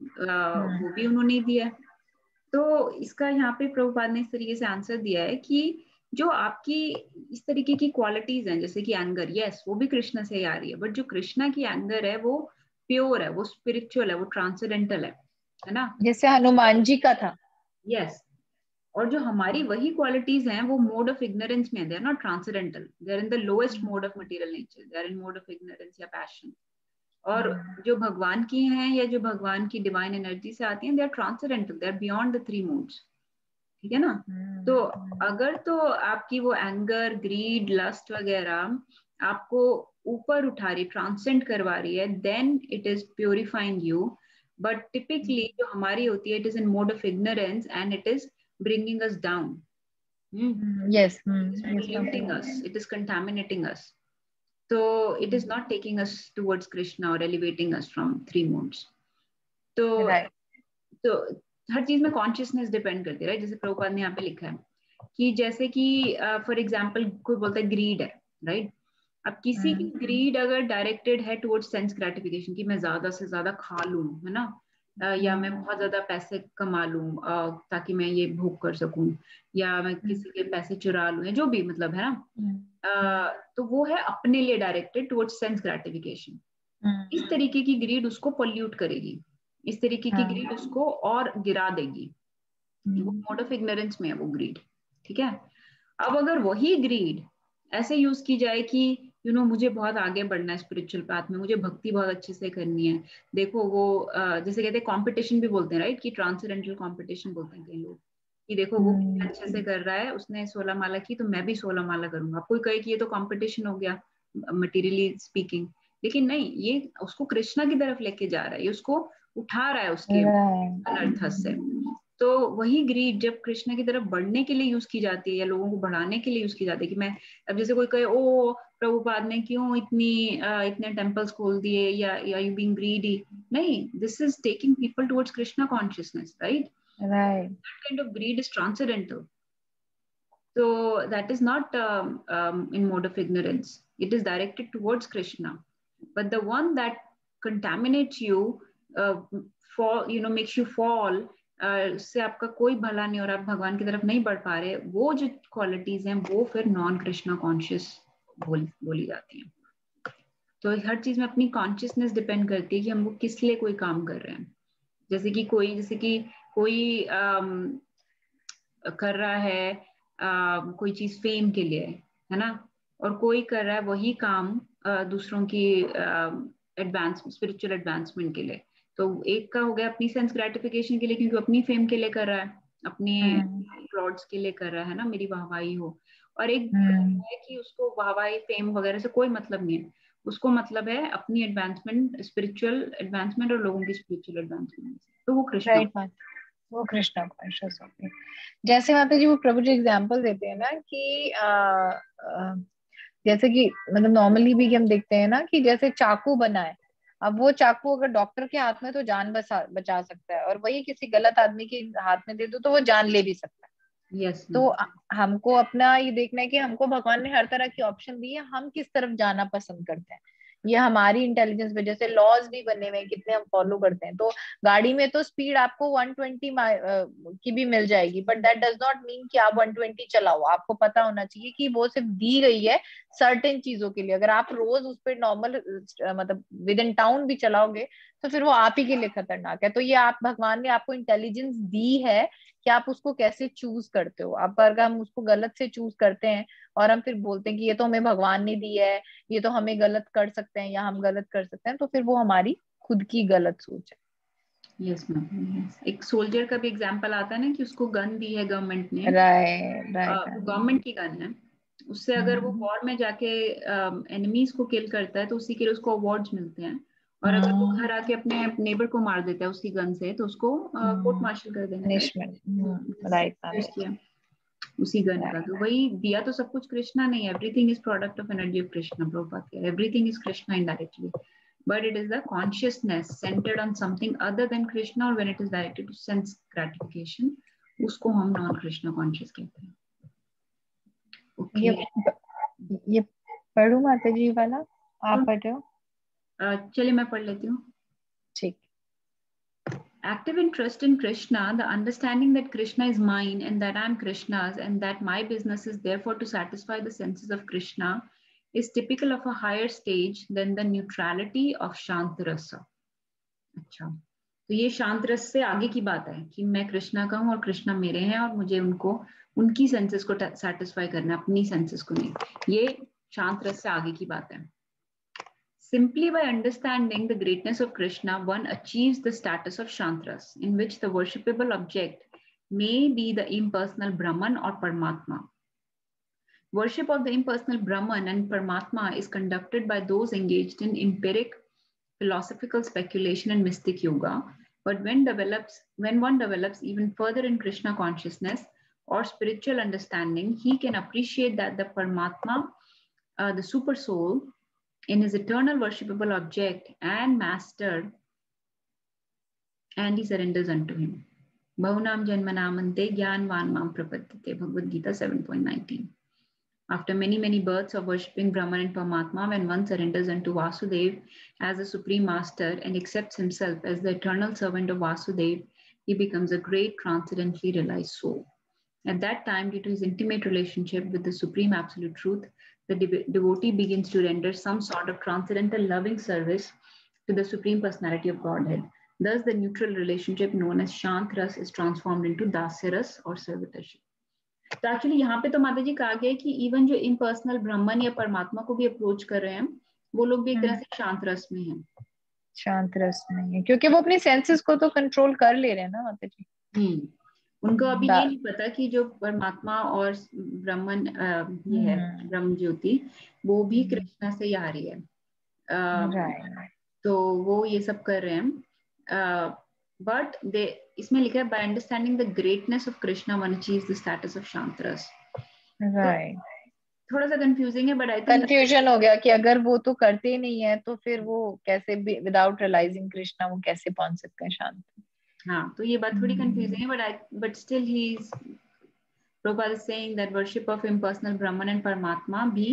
वो भी उन्होंने दिया है. तो इसका यहाँ पे प्रभुपाद ने इस तरीके से आंसर दिया है कि जो आपकी इस तरीके की क्वालिटीज हैं, जैसे कि एंगर, यस, वो भी कृष्णा से ही आ रही है, बट जो कृष्णा की एंगर है वो प्योर है, वो स्पिरिचुअल है, वो ट्रांसेंडेंटल है ना, जैसे हनुमान जी का था. यस. और जो हमारी वही क्वालिटीज हैं वो मोड ऑफ इग्नोरेंस में, they are not transcendental, they are in the lowest mode of material nature, they are in mode of ignorance या पैशन. और जो भगवान की हैं या जो भगवान की डिवाइन एनर्जी से आती हैं, they are transcendental, they are beyond the 3 modes. ठीक है ना. तो अगर तो आपकी वो एंगर, ग्रीड, लस्ट वगैरह आपको ऊपर उठा रही, ट्रांसेंड करवा रही है, then it is purifying you. But typically जो हमारी होती है, it is in mode of ignorance and it is bringing us down. Yes. It is polluting us, it is contaminating us. So it is not taking us towards Krishna or elevating us from 3 modes. तो हर चीज में consciousness depend करती है, right. जैसे प्रभुपाद ने यहाँ पे लिखा है कि जैसे कि फॉर एग्जाम्पल कोई बोलता है ग्रीड है, राइट. अब किसी की ग्रीड अगर डायरेक्टेड है टुवर्ड्स सेंस ग्रेटिफिकेशन, कि मैं ज्यादा से ज्यादा खा लूं, है ना, या मैं बहुत ज्यादा पैसे कमा लूं ताकि मैं ये भोग कर सकूं, या मैं किसी के पैसे चुरा लूं, या जो भी मतलब है ना, तो वो है अपने लिए डायरेक्टेड टुवर्ड्स सेंस ग्रेटिफिकेशन. इस तरीके की ग्रीड उसको पोल्यूट करेगी, इस तरीके की ग्रीड उसको और गिरा देगी. वो मोड ऑफ इग्नोरेंस में है वो ग्रीड. ठीक है. अब अगर वही ग्रीड ऐसे यूज की जाए कि मुझे बहुत आगे बढ़ना है स्पिरिचुअल पाथ में, मुझे भक्ति बहुत अच्छे से करनी है, देखो वो जैसे कहते हैं कंपटीशन भी बोलते हैं, राइट, कि ट्रांसेंडेंटल कंपटीशन बोलते हैं कई लोग, कि देखो वो कितने अच्छे से कर रहा है, उसने 16 माला की तो मैं भी 16 माला करूंगा. कोई कहे कि ये तो कंपटीशन हो गया मटेरियली स्पीकिंग, लेकिन नहीं, ये उसको कृष्णा की तरफ लेके जा रहा है, ये उसको उठा रहा है उसके अनर्थस से. तो वही ग्रीड जब कृष्णा की तरफ बढ़ने के लिए यूज की जाती है, या लोगों को बढ़ाने के लिए यूज की जाती है, कि मैं अब जैसे कोई कहे ओ प्रभुपाद ने क्यों इतने टेम्पल्स खोल दिए, या यू बीइंग ग्रीडी, नहीं, this is taking people towards Krishna consciousness, right. That kind of grid is transcendental. So that is not in mode of ignorance. It is directed towards Krishna. But the one that contaminates you, makes you fall, उससे आपका कोई भला नहीं और आप भगवान की तरफ नहीं बढ़ पा रहे, वो जो क्वालिटीज हैं वो फिर नॉन कृष्णा कॉन्शियस बोली जाती हैं. तो हर चीज में अपनी कॉन्शियसनेस डिपेंड करती है कि हम वो किस लिए कोई काम कर रहे हैं. जैसे कि कोई कर रहा है कोई चीज फेम के लिए, है ना, और कोई कर रहा है वही काम दूसरों की स्पिरिचुअल एडवांसमेंट के लिए. तो एक का हो गया अपनी सेंस ग्रेटिफिकेशन के लिए, क्योंकि अपनी फेम के लिए कर रहा है, अपनी प्लॉट्स के लिए कर रहा है ना, मेरी वाहवाही हो. और एक है कि उसको वाहवाही फेम वगैरह से कोई मतलब नहीं है, उसको मतलब है अपनी एडवांसमेंट, स्पिरिचुअल एडवांसमेंट और लोगों की स्पिरिचुअल एडवांसमेंट. तो वो कृष्ण, राइट बात, वो कृष्णा कॉन्शियस होते हैं. जैसे माता जी वो प्रभु जी एग्जांपल देते हैं ना कि जैसे कि मतलब नॉर्मली भी हम देखते हैं ना कि जैसे चाकू बना है, अब वो चाकू अगर डॉक्टर के हाथ में तो जान बचा सकता है, और वही किसी गलत आदमी के हाथ में दे दो तो वो जान ले भी सकता है. yes, तो हमको अपना ये देखना है कि हमको भगवान ने हर तरह की ऑप्शन दी है, हम किस तरफ जाना पसंद करते हैं. ये हमारी इंटेलिजेंस पे, जैसे लॉज भी बने हुए हैं कितने हम फॉलो करते हैं. तो गाड़ी में तो स्पीड आपको 120 की भी मिल जाएगी, but that does not mean कि आप 120 चलाओ. आपको पता होना चाहिए कि वो सिर्फ दी गई है सर्टेन चीजों के लिए. अगर आप रोज उस पर नॉर्मल मतलब विद इन टाउन भी चलाओगे तो फिर वो आप ही के लिए खतरनाक है. तो ये आप भगवान ने आपको इंटेलिजेंस दी है कि आप उसको कैसे चूज करते हो. अब अगर हम उसको गलत से चूज करते हैं और हम फिर बोलते हैं कि ये तो हमें भगवान ने दी है, ये तो हमें गलत कर सकते हैं या हम गलत कर सकते हैं, तो फिर वो हमारी खुद की गलत सोच है. Yes ma'am. एक सोल्जर का भी एग्जांपल आता है ना कि उसको गन दी है गवर्नमेंट ने, राइट गवर्नमेंट की गन है, उससे अगर वो वॉर में जाके एनिमीज को किल करता है तो उसी के लिए उसको अवार्ड्स मिलते हैं. और अगर वो घर आके अपने नेबर को मार देता है उसकी गन से तो उसको कोर्ट मार्शल कर देंगे. राइट उसी गन का. तो वही दिया तो सब कुछ कृष्णा नहीं है. Everything is product of energy of Krishna. Prabhupada कह रहे हैं everything is Krishna indirectly, but it is the consciousness centered on something other than Krishna, or when it is directed to sense gratification, उसको हम non Krishna conscious कहते हैं. Okay. ये पढ़ू माता जी वाला, आप पढ़ रहे हो? चलिए मैं पढ़ लेती हूँ. ठीक. Active interest in Krishna, the understanding that Krishna is mine and that I am Krishna's, and that my business is therefore to satisfy the senses of Krishna, is typical of a higher stage than the neutrality of Shantarasa. अच्छा, तो ये शांत रस से आगे की बात है कि मैं कृष्णा का हूँ और कृष्णा मेरे हैं और मुझे उनको उनकी सेंसेस को सेटिस्फाई करना, अपनी सेंसेस को नहीं. ये शांत रस से आगे की बात है. Simply by understanding the greatness of Krishna, one achieves the status of Shantras, in which the worshipable object may be the impersonal Brahman or Paramatma. Worship of the impersonal Brahman and Paramatma is conducted by those engaged in empiric philosophical speculation and mystic yoga. But when one develops even further in Krishna consciousness or spiritual understanding, he can appreciate that the Paramatma, the super soul, in his eternal worshipable object and master, and he surrenders unto him. Bahunam janmanamante jnanvan mam prapadyate. Bhagavad Gita 7.19. After many, many births of worshipping Brahman and Paramatma, when one surrenders unto Vasudev as the Supreme Master and accepts himself as the eternal servant of Vasudev, he becomes a great transcendently realized soul. At that time, due to his intimate relationship with the Supreme Absolute Truth, the devotee begins to render some sort of transcendental loving service to the Supreme Personality of Godhead. Thus, the neutral relationship known as Shant Ras is transformed into Dasya Ras or servitorship. तो actually यहाँ पे तो माता जी कहा गया कि even जो impersonal ब्रह्मन या परमात्मा को भी अप्रोच कर रहे हैं वो लोग भी एक तरह से शांत रस में हैं. शांत रस में है क्योंकि वो अपनी सेंसेस को तो कंट्रोल कर ले रहे हैं ना माता जी. उनको अभी ये नहीं पता कि जो परमात्मा और ब्रह्मन ये है ब्रह्म ज्योति वो भी कृष्णा से ही आ रही है. तो वो ये सब कर रहे हैं. बट दे इसमें लिखा है by understanding the greatness of Krishna one achieves the status of शांत रस. थोड़ा सा कंफ्यूजिंग है, बट आई थिंक कंफ्यूजन हो गया कि अगर वो तो करते ही नहीं है तो फिर वो कैसे विदाउट रियलाइजिंग कृष्णा वो कैसे पहुंच सकते हैं शांत. हाँ, तो ये बात थोड़ी कंफ्यूजिंग है, but still he is Prabhupada is saying that worship of impersonal Brahman and Paramatma भी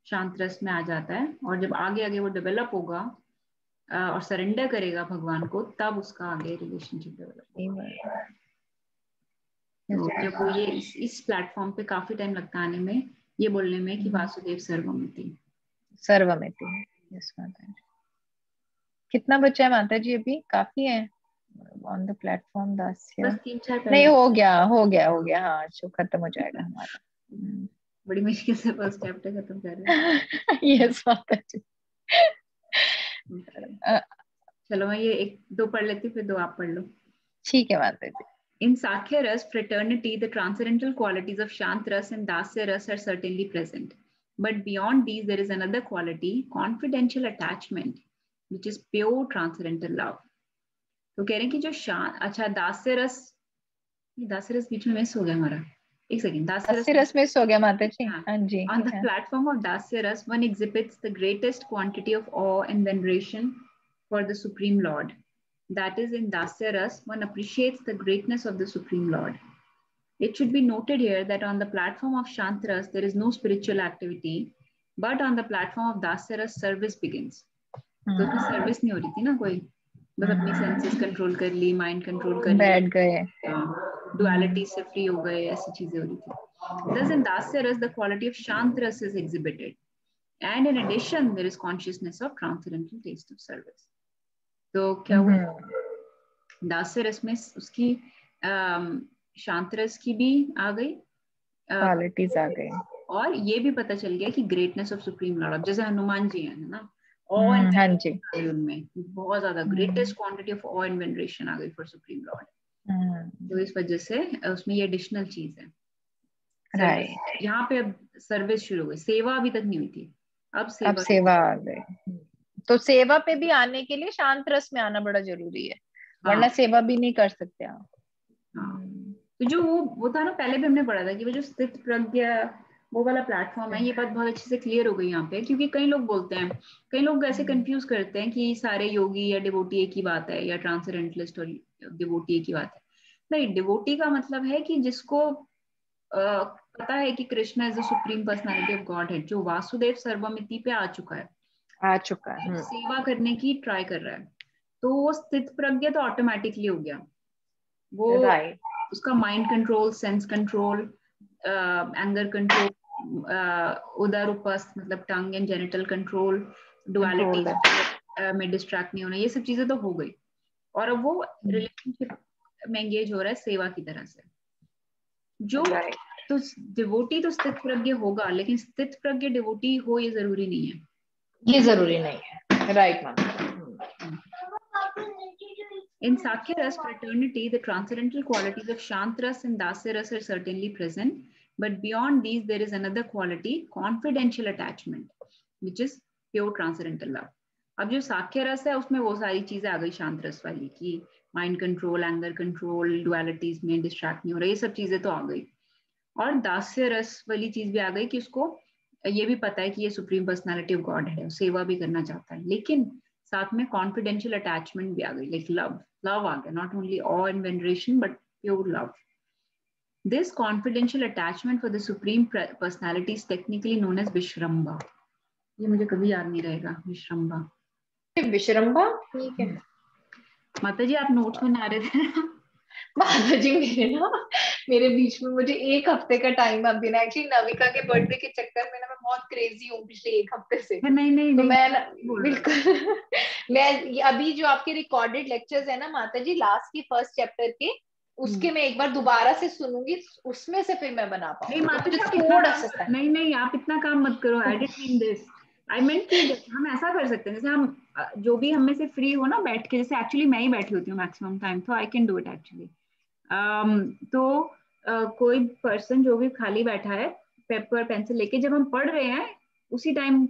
शांत रस में आ जाता है, और जब आगे आगे वो डेवलप होगा और सरेंडर करेगा भगवान को, तब उसका आगे रिलेशनशिप डेवलप होगा। तो जब वो ये इस प्लेटफॉर्म पे काफी टाइम लगता आने में, ये बोलने में कि वासुदेव सर्वमिति। सर्वमिति, यस माता जी। कितना बचा है माता जी? अभी काफी है ऑन द प्लेटफॉर्म दास्य। बस 3-4 नहीं, हो गया हाँ, जो खत्म हो जाएगा हमारा। बड़ी मुश्किल से फर्स्ट चैप्टर खत्म कर रहे हैं। यस माता जी। चलो मैं ये 1-2 पढ़ लेती हूँ, फिर 2 आप पढ़ लो। ठीक है माता जी। In Sakya Ras fraternity, the transcendental qualities of Shant Ras and Dasya Ras are certainly present. But beyond these, there is another quality, confidential attachment, which is pure transcendental love. तो कह रहे हैं कि जो शांत, अच्छा दास्य रस बीच में मिस हो गया हमारा, एक सेकंड। दास्य रस मिस हो गया माता जी। हाँ जी। On the platform of Dasya Ras, one exhibits the greatest quantity of awe and veneration for the Supreme Lord. That is, in Dasya Ras, one appreciates the greatness of the Supreme Lord. It should be noted here that on the platform of Shant Ras, there is no spiritual activity, but on the platform of Dasya Ras, service begins. तो उसमें service नहीं हो रही थी ना कोई, बस अपनी सेंसेस कंट्रोल कर ली, माइंड कंट्रोल कर ली, बैठ गए, डुअलिटी से फ्री हो गए, ऐसी चीजें हो रही थी। Thus in Dasya Ras, the quality of Shant Ras is exhibited. And in addition, there is consciousness of transcendental taste of service. तो क्या हुआ, दास्य रस में उसकी शांत रस की भी आ गई, क्वालिटीज आ गई, और ये भी पता चल गया कि ग्रेटनेस ऑफ सुप्रीम लॉर्ड, जैसे हनुमान जी है ना, हाँ जी, उनमें बहुत ज्यादा greatest quantity of awe and veneration आ गई फॉर सुप्रीम लॉर्ड। तो इस वजह से उसमें ये एडिशनल चीज है। राइट, यहाँ पे अब सर्विस शुरू हो गई, सेवा अभी तक नहीं हुई थी, अब सेवा आ गई। तो सेवा पे भी आने के लिए शांत रस में आना बड़ा जरूरी है, वरना सेवा भी नहीं कर सकते आप। तो जो वो था ना, पहले भी हमने पढ़ा था कि वो जो स्थित प्रज्ञा वो वाला प्लेटफॉर्म है, ये बात बहुत अच्छे से क्लियर हो गई यहाँ पे। क्योंकि कई लोग बोलते हैं, कई लोग ऐसे कंफ्यूज करते हैं कि सारे योगी या डिवोटी एक ही बात है, या ट्रांसेंडेंटलिस्ट और डिवोटी एक ही बात है। नहीं, डिवोटी का मतलब है कि जिसको पता है कि Krishna is the supreme personality of God है, जो वासुदेव सर्वमिति पे आ चुका है, सेवा करने की ट्राई कर रहा है, तो वो स्थित प्रज्ञा तो ऑटोमेटिकली हो गया। वो उसका mind control, sense control, anger control, उदर उपस्थ मतलब tongue and genital control, duality में डिस्ट्रैक्ट नहीं होना, ये सब चीजें तो हो गई। और अब वो रिलेशनशिप में एंगेज हो रहा है सेवा की तरह से। जो तो डिवोटी तो स्थित प्रज्ञ होगा, लेकिन स्थित प्रज्ञ डिवोटी हो ये जरूरी नहीं है, ये जरूरी नहीं है। Right ma'am. In Sakya Ras fraternity, the transcendental qualities of Shant Ras and Dasya Ras are certainly present, but beyond these, there is another quality, confidential attachment, which is pure transcendental love. अब जो साक्ष्य रस है उसमें वो सारी चीजें आ गई शांत रस वाली, कि mind control, anger control, dualities में डिस्ट्रैक्ट नहीं हो रहा, ये सब चीजें तो आ गई। और दास्य रस वाली चीज भी आ गई कि उसको ये भी पता है कि ये सुप्रीम पर्सनालिटी ऑफ गॉड है, सेवा भी करना चाहता है, लेकिन साथ में कॉन्फिडेंशियल अटैचमेंट भी आ गई, लाइक लव आ गया, not only awe and veneration but pure love. This confidential attachment for the supreme personality is technically known as Vishramba. ये मुझे कभी याद नहीं रहेगा, विश्रम्भा। विश्रम्भा, ठीक है माता जी, आप नोट्स बना रहे थे ना? माता जी मेरे बीच में मुझे 1 हफ्ते का टाइम अब देना। एक्चुअली नविका के बर्थडे के चक्कर में ना मैं बहुत क्रेजी हूँ पिछले 1 हफ्ते से। नहीं, तो मैं बिल्कुल मैं अभी जो आपके रिकॉर्डेड लेक्चर्स है ना माता जी, लास्ट की फर्स्ट चैप्टर के, उसके मैं एक बार दोबारा से सुनूंगी, उसमें से फिर मैं बना पाऊंगी। नहीं माता जी, थोड़ा सा नहीं आप इतना काम मत करो। आई डिडंट मीन दिस, आई मेंट कि हम ऐसा कर सकते हैं, जैसे हम जो भी हम में से फ्री हो ना बैठ के, जैसे एक्चुअली मैं ही बैठी होती हूँ मैक्सिमम टाइम, तो I can do it actually. तो कोई पर्सन जो भी खाली बैठा है, पेपर पेंसिल लेके, जब हम पढ़ रहे हैं उसी टाइम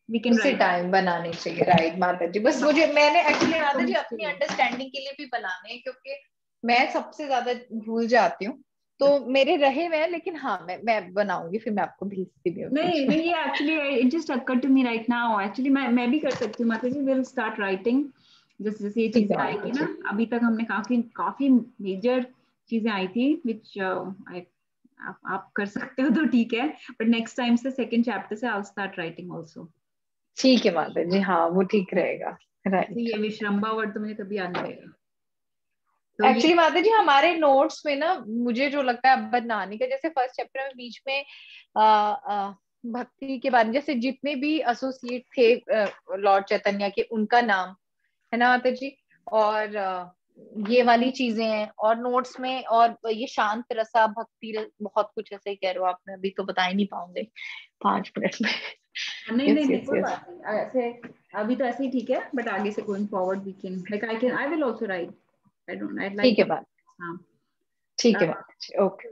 वी कैन उसी टाइम बनानी चाहिए। राइट माता जी, बस मुझे मैंने एक्चुअली माता जी अपनी अंडरस्टैंडिंग के लिए भी बनाने हैं, क्योंकि मैं सबसे ज्यादा भूल जाती हूँ, तो मेरे रहे हुए हैं, लेकिन हाँ मैं बनाऊंगी, फिर मैं आपको भेजती भी हूँ। नहीं ये actually it just occurred to me right now. Actually मैं भी कर सकती हूँ माता जी, विल स्टार्ट राइटिंग जैसे ये चीजें आएगी ना। अभी तक हमने काफी मेजर चीजें आई थी, विच आप कर सकते हो तो ठीक है, बट नेक्स्ट टाइम से सेकंड चैप्टर से आई स्टार्ट राइटिंग आल्सो। ठीक है माता जी, हाँ वो ठीक रहेगा। राइट। ये विश्रम्भा वर्ड तो मुझे कभी याद नहीं रहेगा। तो एक्चुअली माता जी हमारे नोट्स में ना, मुझे जो लगता है बदनानी का, जैसे फर्स्ट चैप्टर में बीच में भक्ति के बारे में, जैसे जितने भी एसोसिएट थे लॉर्ड चैतन्य के, उनका नाम है ना माता जी, और ये वाली चीजें हैं, और नोट्स में, और ये शांत रसा भक्ति बहुत कुछ ऐसे ही कह रहे हो आपने, अभी तो बता ही नहीं पाऊंगे 5 मिनट में। नहीं यस नहीं नहीं, यस कोई यस। बात नहीं, ऐसे अभी तो ऐसे ही ठीक है, बट आगे से going forward we can, like I will also write, I like. ठीक है बात, हाँ ठीक है माता जी, ओके।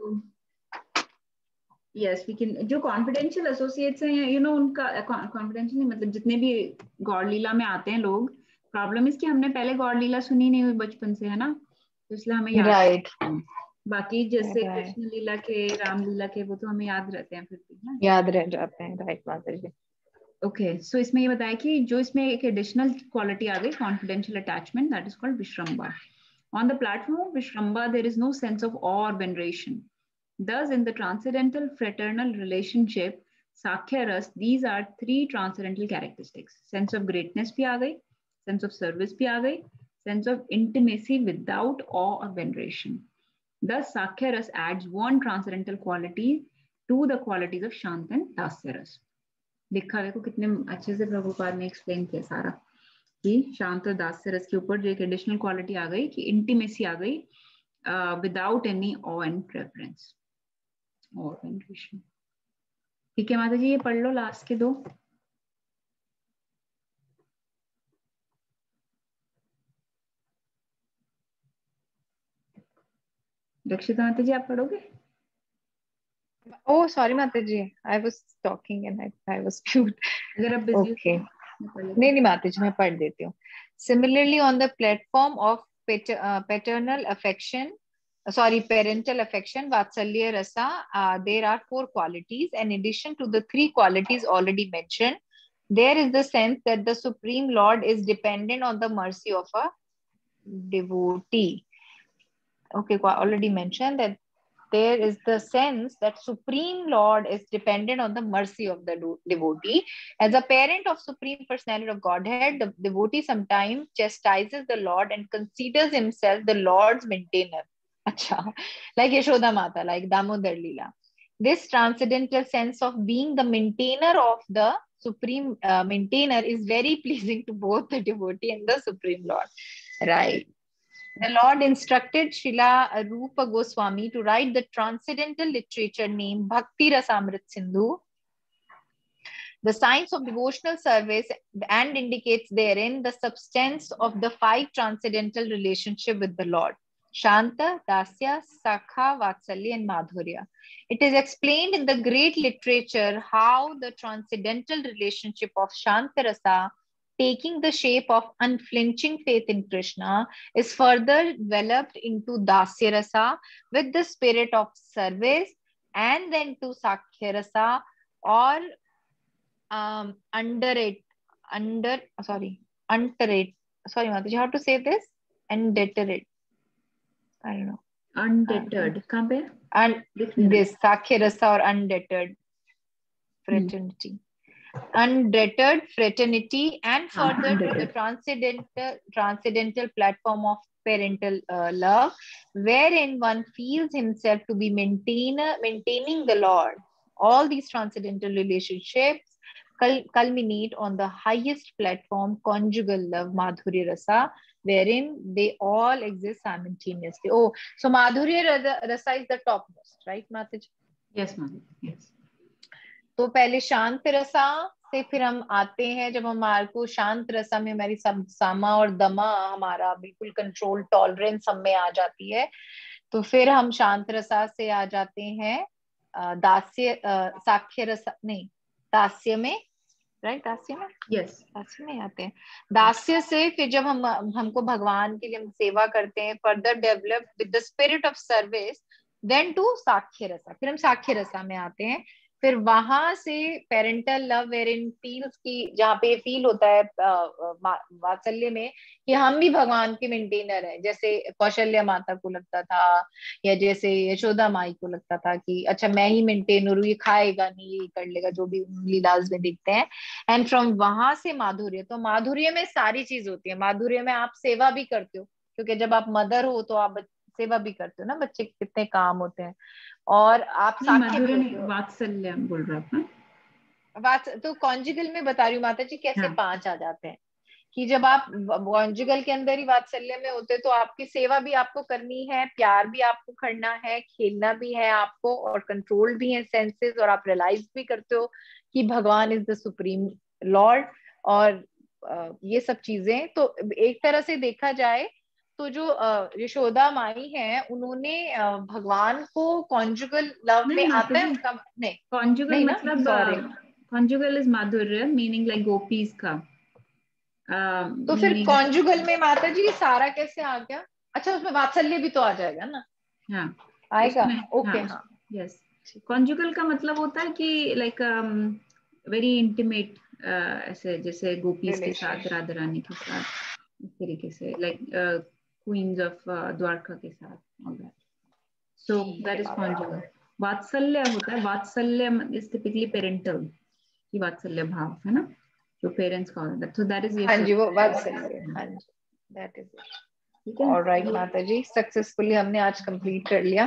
Yes we can. जो कॉन्फिडेंशियल एसोसिएट्स हैं, यू नो, उनका कॉन्फिडेंशियल नहीं, मतलब जितने भी गौड़ लीला में आते हैं लोग, प्रॉब्लम इसकी हमने पहले गौड़ लीला सुनी नहीं हुई बचपन से, है ना, तो इसलिए हमें याद राइट है। बाकी जैसे राइट, कृष्ण लीला के, राम लीला के, वो तो हमें याद रहते हैं फिर भी ना। याद रह जाते हैं, राइट माता जी। ओके, सो इसमें ये बताया कि जो इसमें एक एडिशनल क्वालिटी आ गई, confidential attachment, that is called विश्रम्बा। On the platform of Vishramba, there is no sense of awe or veneration. Thus, in the transcendental fraternal relationship, Sakhya Ras, these are 3 transcendental characteristics. Sense of greatness bhi aa gayi, sense of service bhi aa gayi, sense of intimacy without awe or veneration. Thus, Sakhya Ras adds one transcendental quality to the qualities of Shant and Dasya Ras. लिखा देखो कितने अच्छे से प्रभुपाद ने explain किया सारा, कि शांत और दास्य रस के ऊपर जो एक एडिशनल क्वालिटी आ गई कि इंटीमेसी आ गई without any of and preference और वेनरेशन। ठीक है माता जी, ये पढ़ लो लास्ट के 2। रक्षिता माता जी आप पढ़ोगे? Oh, sorry माता जी, I was talking and I was mute. अगर आप बिजी Okay. हो तो पढ़ लेते। नहीं नहीं माता जी, मैं पढ़ देती हूँ। Similarly, on the platform of paternal affection, sorry, parental affection, Vatsalya Rasa, there are 4 qualities. In addition to the 3 qualities already mentioned, there is the sense that the Supreme Lord is dependent on the mercy of a devotee. Okay, already mentioned that there is the sense that Supreme Lord is dependent on the mercy of the devotee. As a parent of Supreme Personality of Godhead, the devotee sometimes chastises the Lord and considers himself the Lord's maintainer. Acha, like Yashoda Mata, like Damodar Leela. This transcendental sense of being the maintainer of the Supreme Maintainer is very pleasing to both the devotee and the Supreme Lord. Right. The Lord instructed Srila Rupa Goswami to write the transcendental literature named Bhakti Rasamrit Sindhu, the science of devotional service, and indicates therein the substance of the 5 transcendental relationship with the Lord: Shanta, Dasya, Sakha, Vatsalya, and Madhurya. It is explained in the great literature how the transcendental relationship of Shantarasa, taking the shape of unflinching faith in Krishna, is further developed into Dasya Rasa with the spirit of service, and then to Sakhya Rasa, or under sorry Mataji, how to say this? Undeterred. I don't know. Undeterred कहाँ पे? And this Sakhya Rasa or undeterred fraternity. Undeterred fraternity, and further to the transcendental platform of parental love, wherein one feels himself to be maintaining the Lord. All these transcendental relationships culminate on the highest platform, conjugal love, Madhurya Rasa, wherein they all exist simultaneously. Oh, so Madhurya Rasa is the topmost, right, Mataji? Yes, Mataji. Yes. तो पहले शांत रसा से फिर हम आते हैं, जब हमारे को शांत रसा में हमारी सामा और दमा हमारा बिल्कुल कंट्रोल टॉलरेंस हम में आ जाती है, तो फिर हम शांत रसा से आ जाते हैं दास्य साख्य रसा, नहीं दास्य में, राइट, दास्य में, यस, दास्य में आते हैं। दास्य से फिर जब हमको भगवान के लिए हम सेवा करते हैं, further develop with the spirit of service, then to साख्य रसा, फिर हम साख्य रसा में आते हैं, फिर वहां से parental love wherein feels की, जहाँ पे फील होता है वात्सल्य में कि हम भी भगवान के मेंटेनर हैं, जैसे कौशल्या माता को लगता था, या जैसे यशोदा माई को लगता था कि अच्छा मैं ही मेंटेनर हूँ, ये खाएगा नहीं, ये कर लेगा, जो भी लीलाज में दिखते हैं। एंड फ्रॉम वहां से माधुर्य, तो माधुर्य में सारी चीज होती है। माधुर्य में आप सेवा भी करते हो, क्योंकि जब आप मदर हो तो आप सेवा भी करते हो ना, बच्चे के कितने काम होते हैं, और आप नहीं, साख्य भी माधुर्य होते नहीं, हो। वात्सल्य बोल रहा था। बात तो कॉन्जुगल में बता रही हूँ माता जी, कैसे हाँ। 5 आ जाते हैं कि जब आप कॉन्जुगल के अंदर ही वात्सल्य में होते तो आपकी सेवा भी आपको करनी है, प्यार भी आपको करना है, खेलना भी है आपको, और कंट्रोल भी है सेंसेस, और आप रियलाइज भी करते हो कि भगवान इज द सुप्रीम लॉर्ड, और ये सब चीजें। तो एक तरह से देखा जाए तो जो यशोदा माई है, उन्होंने भगवान को कॉन्जुगल लव नहीं में माता आता है जी, उनका, नहीं कॉन्जुगल नहीं ना, मतलब सॉरी। कॉन्जुगल इज माधुर्य, मीनिंग लाइक गोपीज का तो फिर मीनिंग। कॉन्जुगल में माता जी सारा कैसे आ गया? अच्छा, उसमें वात्सल्य भी तो आ जाएगा ना? हाँ आएगा, उसमें, ओके, हाँ हाँ यस। ठीक। कॉन्जुगल का मतलब होता है कि लाइक वेरी इंटीमेट, ऐसे जैसे गोपीज के साथ, रिलेशनशिप। राधा रानी के साथ, इस तरीके से, लाइक क्वींस ऑफ द्वारका के साथ, ऑल दैट। सो ठीक दैट है इज माता जी। कॉन्जुगल। वात्सल्य होता है, वात्सल्य इज टिपिकली पेरेंटल की वात्सल्य भाव है ना, जो पेरेंट्स का होता है, तो दैट इज हाँ जी, वो यशोदा। वात्सल्य, हाँ जी, दैट इज इट। ठीक है। ऑलराइट माता जी, सक्सेसफुली हमने आज कंप्लीट कर लिया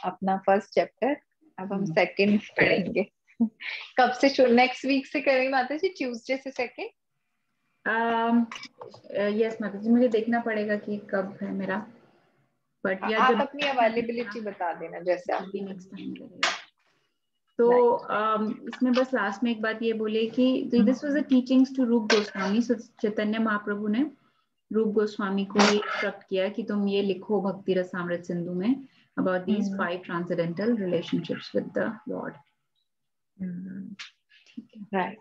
अपना फर्स्ट चैप्टर। अब हम सेकंड पढ़ेंगे। कब से? नेक्स्ट वीक से करेंगे माता जी, ट्यूसडे से सेकंड। यस माता जी, मुझे देखना पड़ेगा कि कब है मेरा, बट या आप जब अपनी अवेलेबिलिटी बता देना जैसे आप। नेक्स्ट टाइम करेगा। तो राइट। इसमें बस लास्ट में एक बात ये बोले कि this was the teachings to Rupa Goswami. Chaitanya Mahaprabhu ने रूप गोस्वामी को ये इंस्ट्रक्ट किया कि तुम ये लिखो भक्ति रसामृत सिंधु में about these 5 transcendental relationships with the Lord. ठीक है, राइट,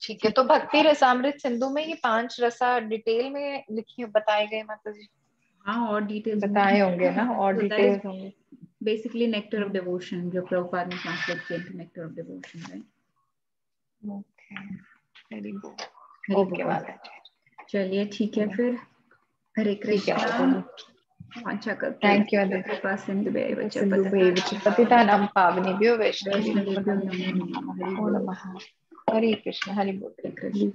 ठीक है। तो भक्ति रसामृत सिंधु में ये 5 रसा डिटेल में लिखी बताए गए माता जी? हाँ, और डिटेल्स बताए होंगे ना, और So that is डिटेल्स होंगे। basically nectar of devotion, जो प्रभुपाद ने ट्रांसलेट किया था, nectar of devotion, right? Okay, very good. Hari okay बोल। माता जी, चलिए ठीक है फिर। हरे ठीक है माता कृष्णा। जी। वांछा करते थैंक यू माता कृपा सिंधु सिंधु पतितानां पावनेभ्यो वैष्णवेभ्यो वैष्णवेभ्यो नमो नमः। हरि नमो बोल। नमः। हरे कृष्ण, हरि बोल। हरे कृष्ण।